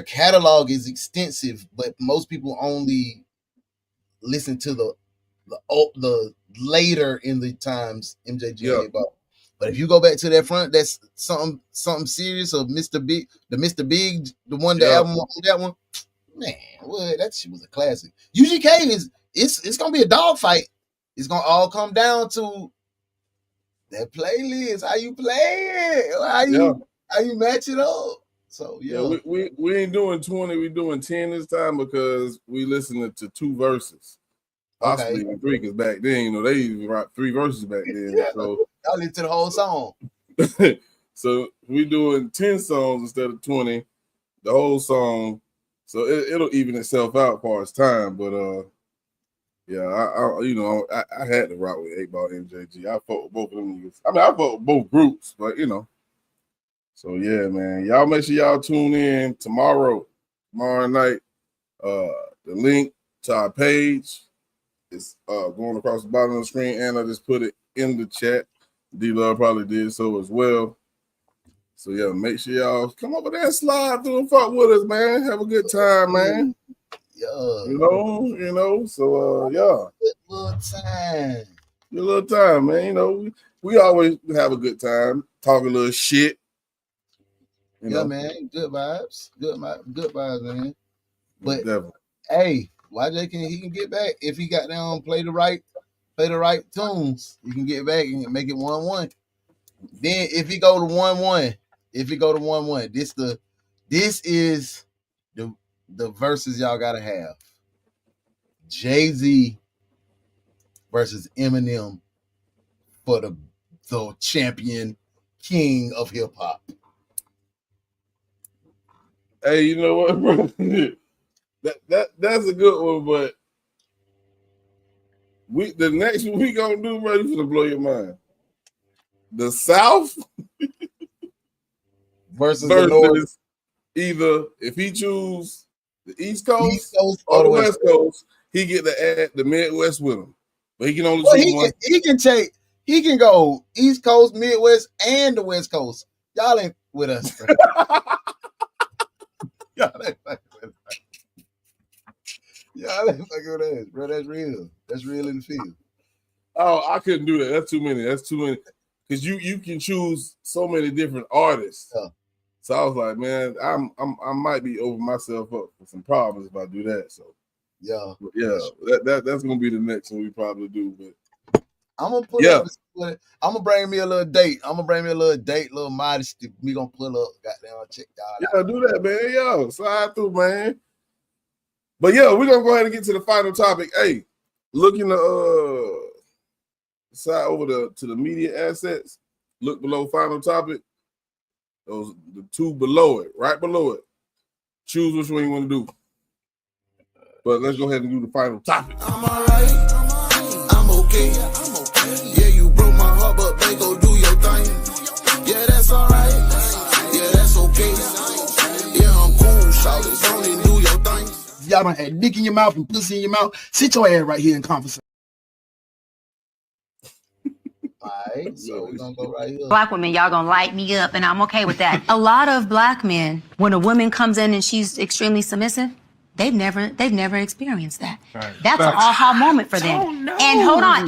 catalog is extensive, but most people only listen to the later in the times MJG and 8Ball. But if you go back to that front, that's something serious of Mr. Big, the one the album that one. Man, what, that shit was a classic. UGK it's gonna be a dogfight. It's gonna all come down to that playlist, how you play it, how you match it up. So we ain't doing 20, we doing 10 this time because we listening to 2 verses. Possibly even 3, because back then, they even wrote 3 verses back then. So y'all listen to the whole song. So we doing 10 songs instead of 20, the whole song. So it'll even itself out for its time. But I had to rock with 8Ball and MJG. I fought with both of them niggas. I mean, I fought with both groups, but So yeah, man. Y'all make sure y'all tune in tomorrow night. The link to our page is going across the bottom of the screen, and I just put it in the chat. D-Love probably did so as well. So yeah, make sure y'all come over there and slide through and fuck with us, man. Have a good time, man. Yeah. So yeah. Good little time, man. We always have a good time, talk a little shit. Man. Good vibes. Good vibes, man. But definitely. Hey, YJ can get back if he got down play the right tunes. He can get back and make it 1-1. Then if he go to 1-1, this is the verses y'all gotta have. Jay-Z versus Eminem for the champion king of hip hop. Hey, you know what, bro? That's a good one, but the next one we gonna do, bro, you gonna blow your mind. The South versus the North. Either if he choose the East Coast or the West Coast, he get to add the Midwest with him. But he can only choose one. He can go East Coast, Midwest, and the West Coast. Y'all ain't with us, bro. Y'all ain't fucking with us, bro. That's real. That's real in the field. Oh, I couldn't do that. That's too many. Because you can choose so many different artists. Yeah. So I was like, man, I might be over myself up for some problems if I do that. So that's gonna be the next one we probably do. But I'm gonna pull up. I'm gonna bring me a little date. Little modesty. We gonna pull up. Goddamn, check y'all out. Do that, man. Yo, slide through, man. But yeah, we're gonna go ahead and get to the final topic. Hey, looking to side over to the media assets. Look below final topic. Those the 2 below it, right below it. Choose which one you want to do. But let's go ahead and do the final topic. I'm alright. I'm okay. Yeah, you broke my heart, but babe, go do your thing. Yeah, that's alright. Yeah, that's okay. Yeah, I'm cool. Shout it, don't even do your thing. Y'all done had dick in your mouth and pussy in your mouth. Sit your ass right here and conversate. Alright, so we're gonna go right here. Black women, y'all gonna light me up, and I'm okay with that. A lot of black men, when a woman comes in and she's extremely submissive, they've never experienced that. Right. That's an aha moment for them. Oh, no. And hold on.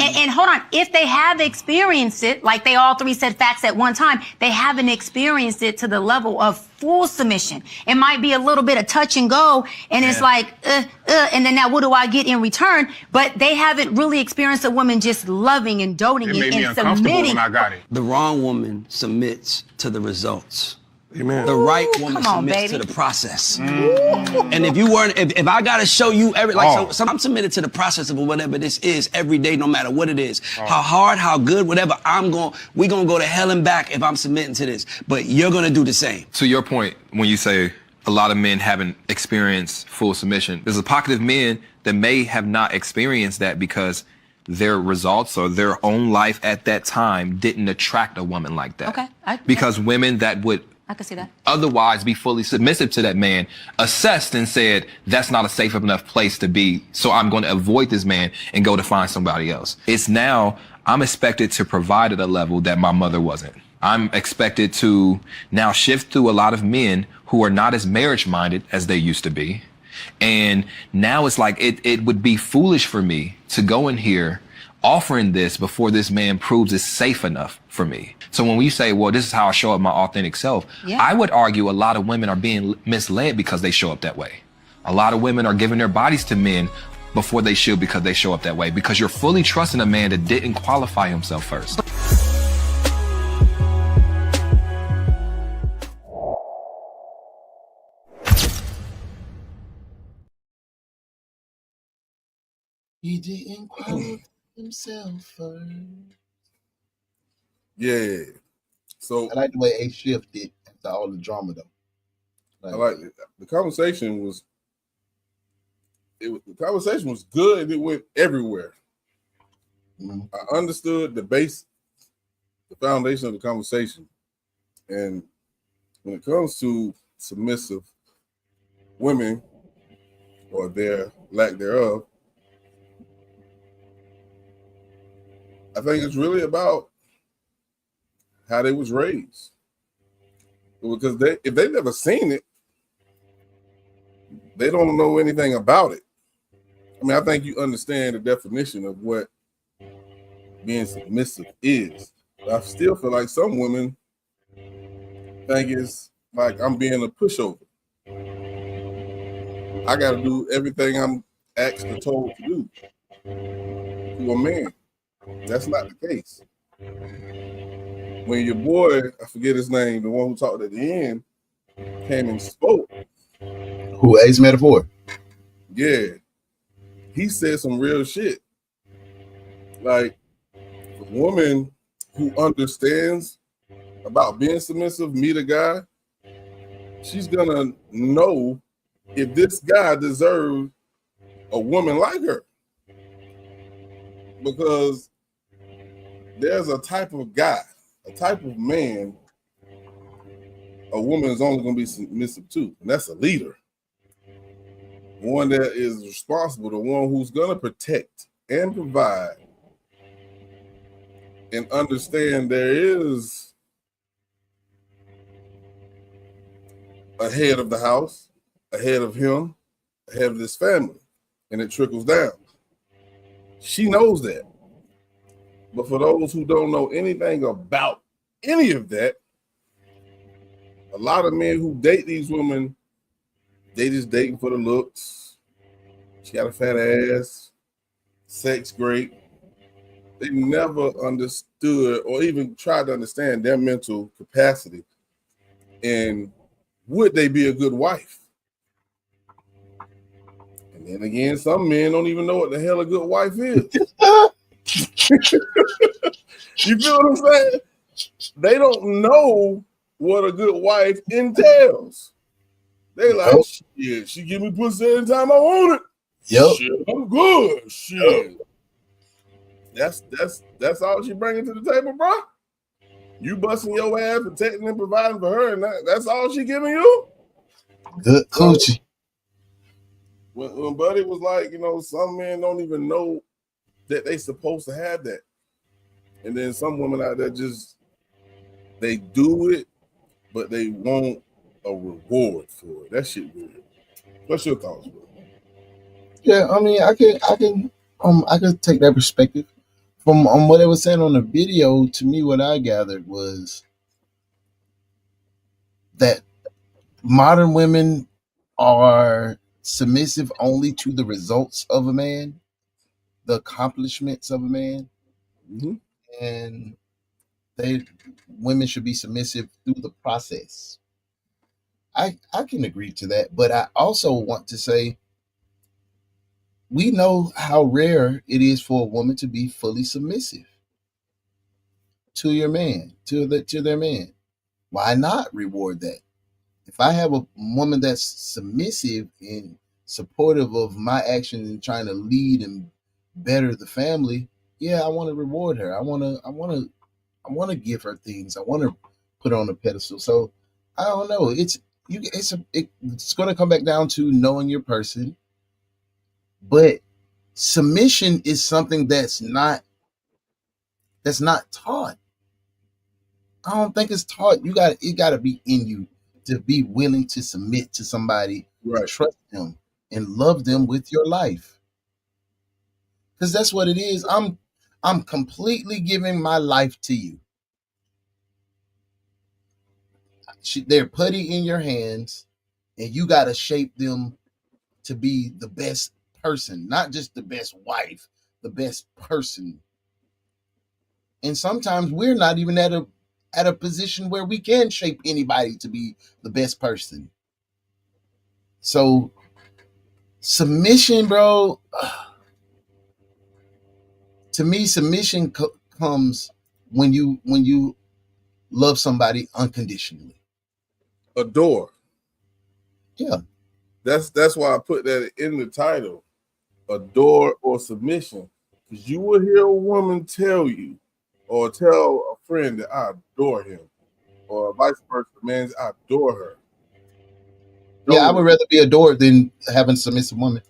If they have experienced it, like they all 3 said facts at one time, they haven't experienced it to the level of full submission. It might be a little bit of touch and go, and it's like, and then now what do I get in return? But they haven't really experienced a woman just loving and doting and submitting. When I got it. The wrong woman submits to the results. Amen. The right woman Come on, submits baby. to the process. And if you weren't, if I gotta show you so I'm submitted to the process of whatever this is every day, no matter what it is. How hard, how good, whatever, we gonna go to hell and back if I'm submitting to this. But you're gonna do the same. To your point, when you say a lot of men haven't experienced full submission, there's a pocket of men that may have not experienced that because their results or their own life at that time didn't attract a woman like that. Okay. Because women that would I can see that. otherwise be fully submissive to that man assessed and said, that's not a safe enough place to be, so I'm going to avoid this man and go to find somebody else. It's now I'm expected to provide at a level that my mother wasn't. I'm expected to now shift through a lot of men who are not as marriage minded as they used to be. And now it's like it would be foolish for me to go in here offering this before this man proves it's safe enough for me. So when we say, well, this is how I show up my authentic self, I would argue a lot of women are being misled because they show up that way. A lot of women are giving their bodies to men before they should because they show up that way, because you're fully trusting a man that didn't qualify himself first. He didn't qualify himself first. Yeah. So I like the way A shifted after all the drama, though. I like it. The conversation was good and it went everywhere. I understood the foundation of the conversation. And when it comes to submissive women or their lack thereof, I think it's really about how they was raised. Because if they've never seen it, they don't know anything about it. I mean, I think you understand the definition of what being submissive is. But I still feel like some women think it's like I'm being a pushover. I got to do everything I'm asked or told to do to a man. That's not the case. When your boy, I forget his name, the one who talked at the end, came and spoke. Who, Ace Metaphor? Yeah. He said some real shit. Like, a woman who understands about being submissive, meet a guy, she's gonna know if this guy deserves a woman like her. Because there's a type of guy, a type of man a woman is only going to be submissive to, and that's a leader. One that is responsible, the one who's going to protect and provide and understand there is a head of the house, a head of him, a head of this family, and it trickles down. She knows that. But for those who don't know anything about any of that, a lot of men who date these women, they just dating for the looks. She got a fat ass, sex great. They never understood or even tried to understand their mental capacity and would they be a good wife? And then again, some men don't even know what the hell a good wife is. You feel what I'm saying? They don't know what a good wife entails. They like, shit, she give me pussy anytime I want it. Yep. Shit, I'm good. Shit. That's all she bringing to the table, bro. You busting your ass, protecting and providing for her, and that's all she giving you? Good coochie. When Buddy was like, you know, some men don't even know that they supposed to have that. And then some women out there just, they do it, but they want a reward for it. That shit weird. What's your thoughts, bro? Yeah, I mean, I can take that perspective. From what they were saying on the video, to me, what I gathered was that modern women are submissive only to the results of a man, the accomplishments of a man, and women should be submissive through the process. I can agree to that, but I also want to say we know how rare it is for a woman to be fully submissive to your man, to their man. Why not reward that? If I have a woman that's submissive and supportive of my actions and trying to lead and better the family, yeah, I want to reward her. I want to give her things. I want to put her on a pedestal. So I don't know. It's going to come back down to knowing your person, but submission is something that's not taught. I don't think it's taught. It got to be in you to be willing to submit to somebody, right. Trust them and love them with your life. Because that's what it is. I'm completely giving my life to you. They're putty in your hands, and you got to shape them to be the best person, not just the best wife, the best person. And sometimes we're not even at a position where we can shape anybody to be the best person. So submission, bro, to me, submission comes when you love somebody unconditionally. Adore. Yeah. That's why I put that in the title. Adore or submission. Because you will hear a woman tell you or tell a friend that I adore him, or vice versa, man, I adore her. Yeah, I would rather be adored than having a submissive woman.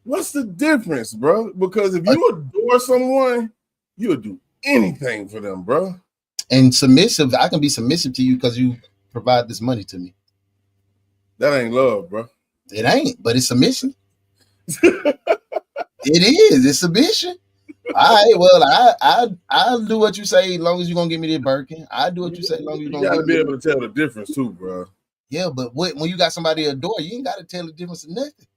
What's the difference, bro? Because if you adore someone, you'll do anything for them, bro. And submissive, I can be submissive to you because you provide this money to me. That ain't love, bro. It ain't, but it's submission. It is. It's submission. All right, well, I'll do what you say as long as you're gonna give me the Birkin. I'll do what you say as long as you're gonna. You gotta be able to tell the difference too, bro. Yeah, but when you got somebody to adore, you ain't got to tell the difference of nothing.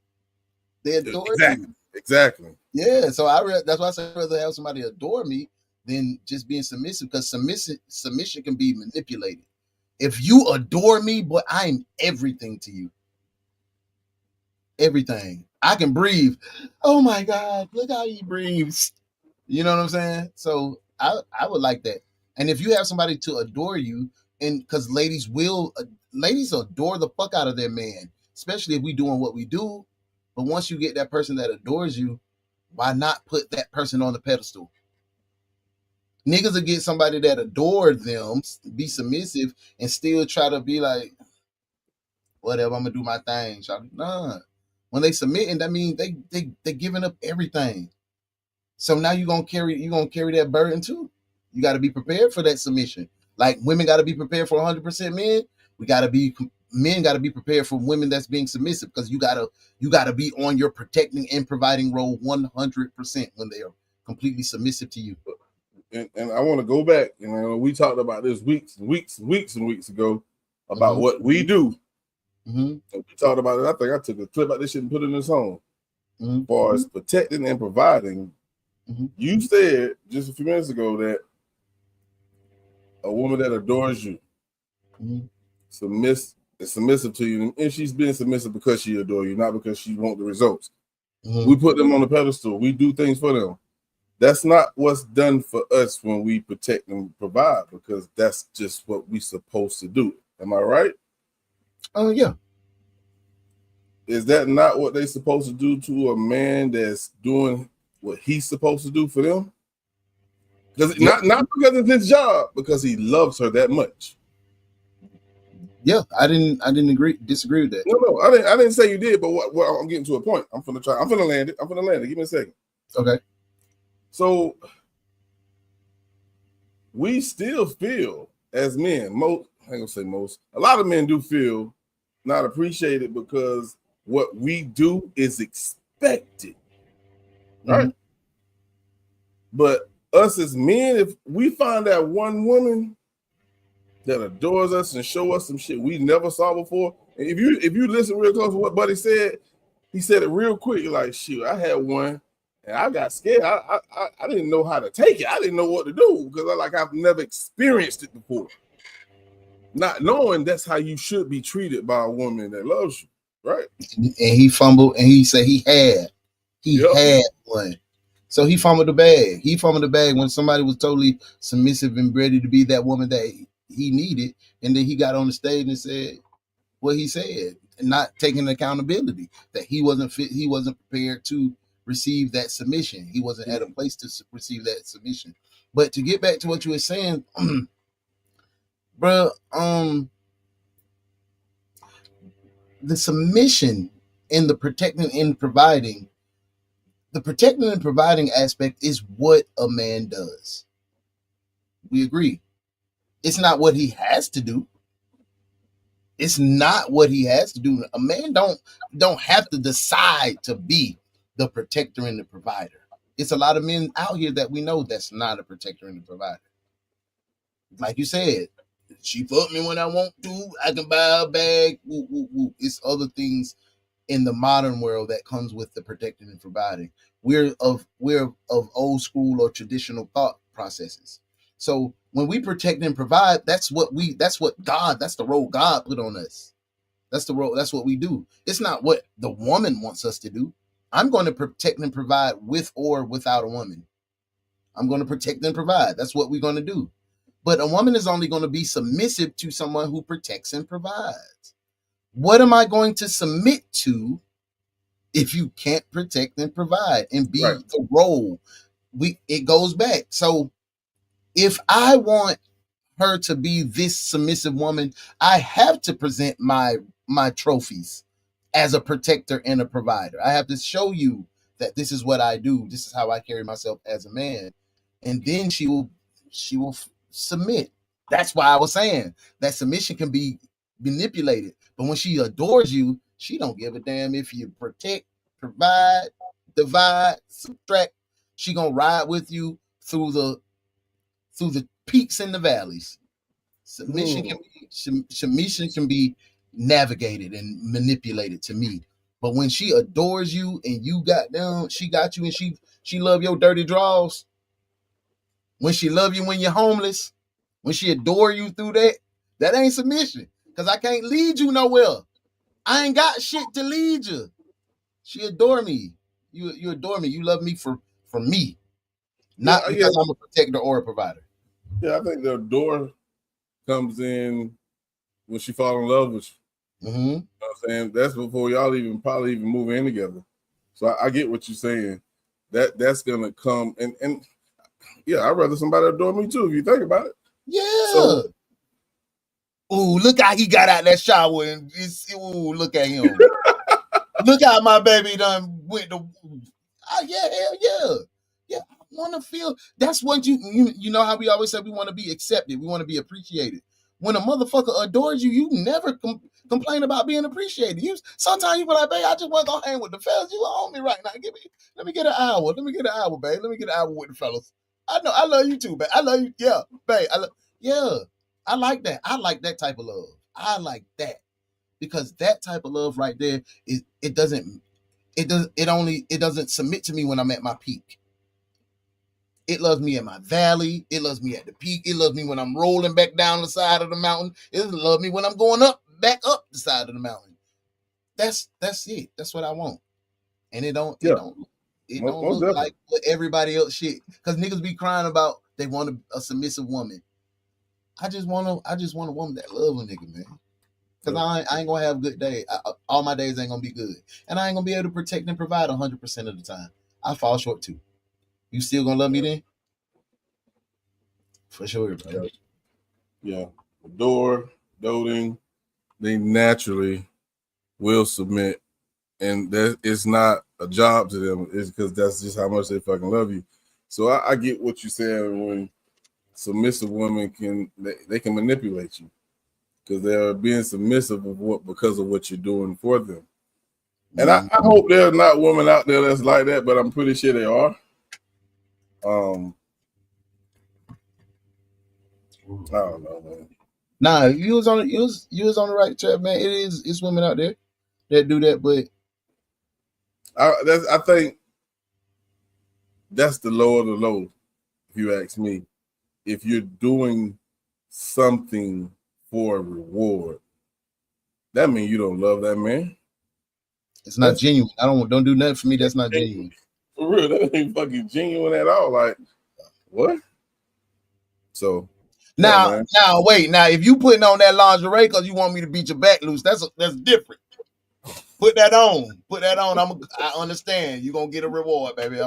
They adore you. Exactly. Yeah, so that's why I say I'd rather have somebody adore me than just being submissive, because submission can be manipulated. If you adore me, boy, I'm everything to you. Everything. I can breathe. Oh my God, look how he breathes. You know what I'm saying? So I would like that. And if you have somebody to adore you, and because ladies adore the fuck out of their man, especially if we doing what we do. But once you get that person that adores you, why not put that person on the pedestal? Niggas will get somebody that adore them, be submissive, and still try to be like, whatever, I'm gonna do my thing. Nah. When they submitting, that means they giving up everything. So now you're gonna carry that burden too. You got to be prepared for that submission. Like women got to be prepared for 100% men. Men got to be prepared for women that's being submissive, because you gotta be on your protecting and providing role 100% when they are completely submissive to you. And I want to go back. We talked about this weeks ago about what we do. And we talked about it. I think I took a clip out this shit and put it in the song. As far as protecting and providing, you said just a few minutes ago that a woman that adores you, submissive to you, and she's being submissive because she adores you, not because she wants the results. We put them on the pedestal. We do things for them. That's not what's done for us when we protect and provide, because that's just what we're supposed to do. Am I right? Oh, yeah. Is that not what they're supposed to do to a man that's doing what he's supposed to do for them? Because not because it's his job, because he loves her that much. Yeah, I didn't disagree with that. No, I didn't say you did, but what I'm getting to a point. I'm finna land it. Give me a second. Okay. So we still feel as men, I ain't gonna say most, a lot of men do feel not appreciated because what we do is expected. Right? But us as men, if we find that one woman that adores us and show us some shit we never saw before, and if you listen real close to what Buddy said, he said it real quick, like, shoot, I had one and I got scared. I didn't know how to take it. I didn't know what to do because I've never experienced it before. not knowing that's how you should be treated by a woman that loves you, right? And he fumbled, and he said he had one. So he fumbled the bag. He fumbled the bag when somebody was totally submissive and ready to be that woman that he needed, and then he got on the stage and said what he said, and not taking accountability that he wasn't fit, he wasn't prepared to receive that submission. He wasn't at a place to receive that submission. But to get back to what you were saying, bro, the submission and the protecting and providing, the protecting and providing aspect is what a man does. We agree. It's not what he has to do. It's not what he has to do. A man don't have to decide to be the protector and the provider. It's a lot of men out here that we know that's not a protector and a provider. Like you said, she fuck me when I want to. I can buy a bag. Woo, woo, woo. It's other things in the modern world that comes with the protecting and providing. We're of old school or traditional thought processes. So when we protect and provide, that's the role God put on us. That's the role. That's what we do. It's not what the woman wants us to do. I'm going to protect and provide with or without a woman. I'm going to protect and provide. That's what we're going to do. But a woman is only going to be submissive to someone who protects and provides. What am I going to submit to if you can't protect and provide and be the role? It goes back. So if I want her to be this submissive woman, I have to present my trophies as a protector and a provider. I have to show you that this is what I do. This is how I carry myself as a man. And then she will submit. That's why I was saying that submission can be manipulated. But when she adores you, she don't give a damn if you protect, provide, divide, subtract. She gonna ride with you through the peaks and the valleys. Submission can be navigated and manipulated to me. But when she adores you and you got down, she got you, and she love your dirty draws. When she love you when you're homeless, when she adore you through that ain't submission. Because I can't lead you nowhere. I ain't got shit to lead you. She adore me. You adore me. You love me for me. Not because I'm a protector or a provider. Yeah, I think the adore comes in when she fall in love with you. Mm-hmm. You know what I'm saying? That's before y'all probably even move in together. So I get what you're saying. That's gonna come and yeah, I'd rather somebody adore me too, if you think about it. Yeah. So, ooh, look how he got out that shower and look at him. Look how my baby done went to yeah, hell yeah. Yeah, I want to feel that's what you know how we always say we want to be accepted, we want to be appreciated. When a motherfucker adores you, you never complain about being appreciated. Sometimes you be like, babe, I just want to go hang with the fellas. You on me right now. Let me get an hour. Let me get an hour, babe. Let me get an hour with the fellas. I know I love you too, babe. I love you. Yeah, babe. I like that. I like that type of love. I like that. Because that type of love right there it doesn't submit to me when I'm at my peak. It loves me in my valley. It loves me at the peak. It loves me when I'm rolling back down the side of the mountain. It loves me when I'm going back up the side of the mountain. That's it. That's what I want. And it don't look like what everybody else shit. Because niggas be crying about they want a submissive woman. I just want a woman that love a nigga, man. Because I ain't gonna have a good day. All my days ain't gonna be good. And I ain't gonna be able to protect and provide 100% of the time. I fall short too. You still gonna love me then? For sure, bro. Yeah. Adore, doting, they naturally will submit. And that it's not a job to them. It's because that's just how much they fucking love you. So I get what you're saying when submissive women can manipulate you. Because they're being submissive because of what you're doing for them. And I hope there's not women out there that's like that, but I'm pretty sure they are. I don't know, man. Nah, you was on the right track, man. It's women out there that do that, but I think that's the low of the low, if you ask me. If you're doing something for a reward, that means you don't love that man. It's not genuine. Don't do nothing for me. That's not genuine. For real, that ain't fucking genuine at all. Like, what? So now, wait. Now, if you putting on that lingerie because you want me to beat your back loose, that's different. Put that on. Put that on. I understand. You're gonna get a reward, baby.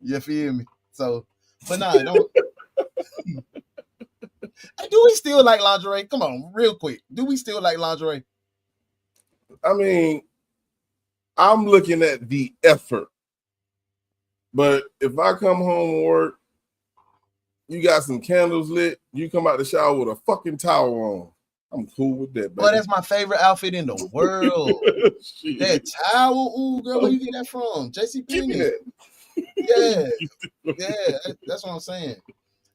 You feel me? So, but nah, don't. Do we still like lingerie? Come on, real quick. Do we still like lingerie? I mean, I'm looking at the effort. But if I come home and work, you got some candles lit, you come out the shower with a fucking towel on. I'm cool with that, baby. Well, that's my favorite outfit in the world. That towel, ooh, girl, where you get that from? JCPenney. Yeah, that's what I'm saying.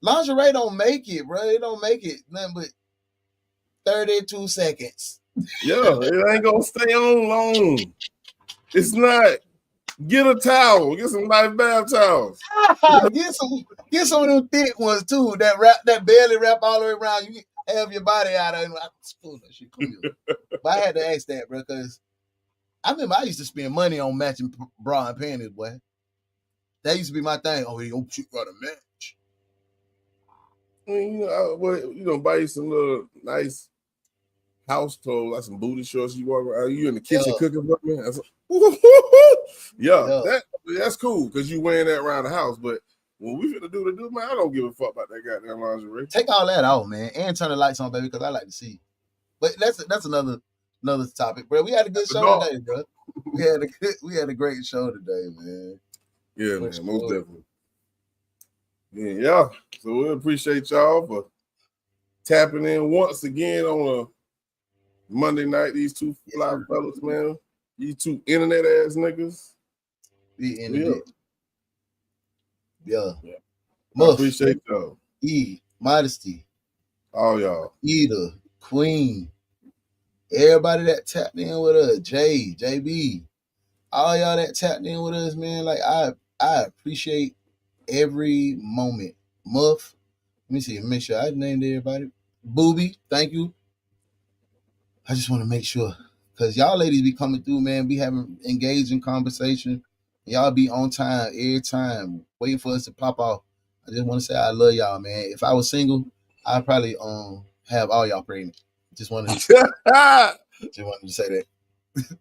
Lingerie don't make it, bro. It don't make it nothing but 32 seconds. Yeah, it ain't gonna stay on long. It's not. Get a towel. Get some nice bath towels. Get some of them thick ones too. That barely wrap all the way around. You have your body out of it. But I had to ask that, bro, because I remember I used to spend money on matching bra and panties, boy. That used to be my thing. Oh, you don't shoot for the match. I mean, buy you some little nice house clothes, like some booty shorts. You walk around, you in the kitchen cooking for me. That's cool because you wearing that around the house. But when we finna do, man, I don't give a fuck about that goddamn lingerie. Take all that out, man, and turn the lights on, baby, because I like to see. But that's another topic, bro. We had a good show today, bro. We had a great show today, man. Yeah, man, most definitely. Yeah. So we appreciate y'all for tapping in once again on a Monday night. These two fly fellas, man. These two internet ass niggas. The internet. Yeah. I appreciate y'all. Modesty. All y'all. Eda, Queen. Everybody that tapped in with us. JB. All y'all that tapped in with us, man. Like I appreciate every moment. Muff. Let me see. Make sure I named everybody. Booby, thank you. I just want to make sure. Because y'all ladies be coming through, man. Be having engaging conversation. Y'all be on time every time, waiting for us to pop off. I just want to say I love y'all, man. If I was single, I'd probably have all y'all pregnant. Just wanted to say that.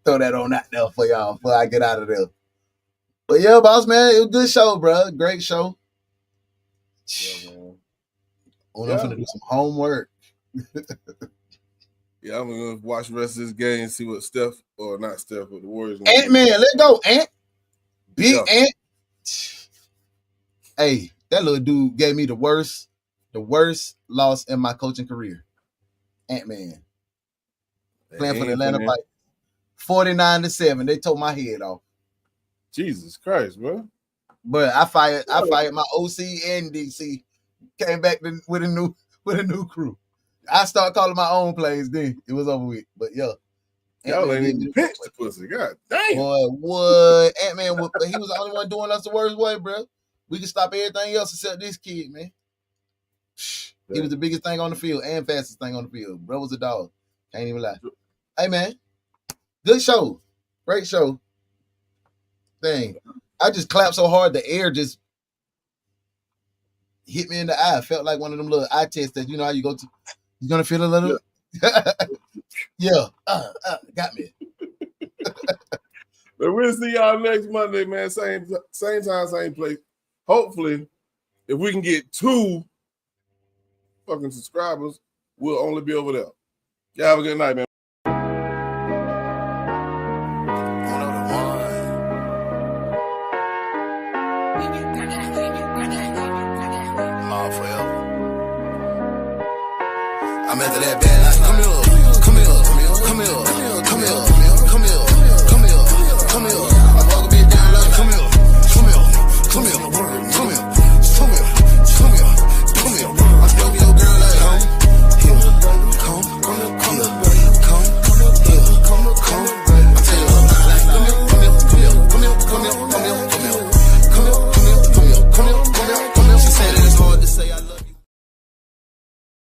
Throw that on out there for y'all before I get out of there. But yeah, boss man, it was a good show, bro. Great show. Yeah, man. I'm gonna do some homework. Yeah, I'm gonna watch the rest of this game and see what but the Warriors. Ant-Man, let's go, Ant. Big Ant. Hey, that little dude gave me the worst loss in my coaching career. Ant-Man. Playing for the Atlanta Vikings. 49-7. They tore my head off. Jesus Christ, bro. But I fired my OC and DC. Came back with a new crew. I started calling my own plays then. It was over with. But yeah. Y'all ain't even pinch the pussy. God damn. Boy, what? Ant-Man, he was the only one doing us the worst way, bro. We can stop everything else except this kid, man. He was the biggest thing on the field and fastest thing on the field. Bro was a dog. Can't even lie. Hey, man. Good show. Great show. Dang. I just clapped so hard the air just hit me in the eye. Felt like one of them little eye tests that you know how you go to. You gonna feel a little? Yeah. Got me. But we'll see y'all next Monday, man. Same time, same place. Hopefully, if we can get 2 fucking subscribers, we'll only be over there. Y'all have a good night, man. I'm after that bad life. Come here.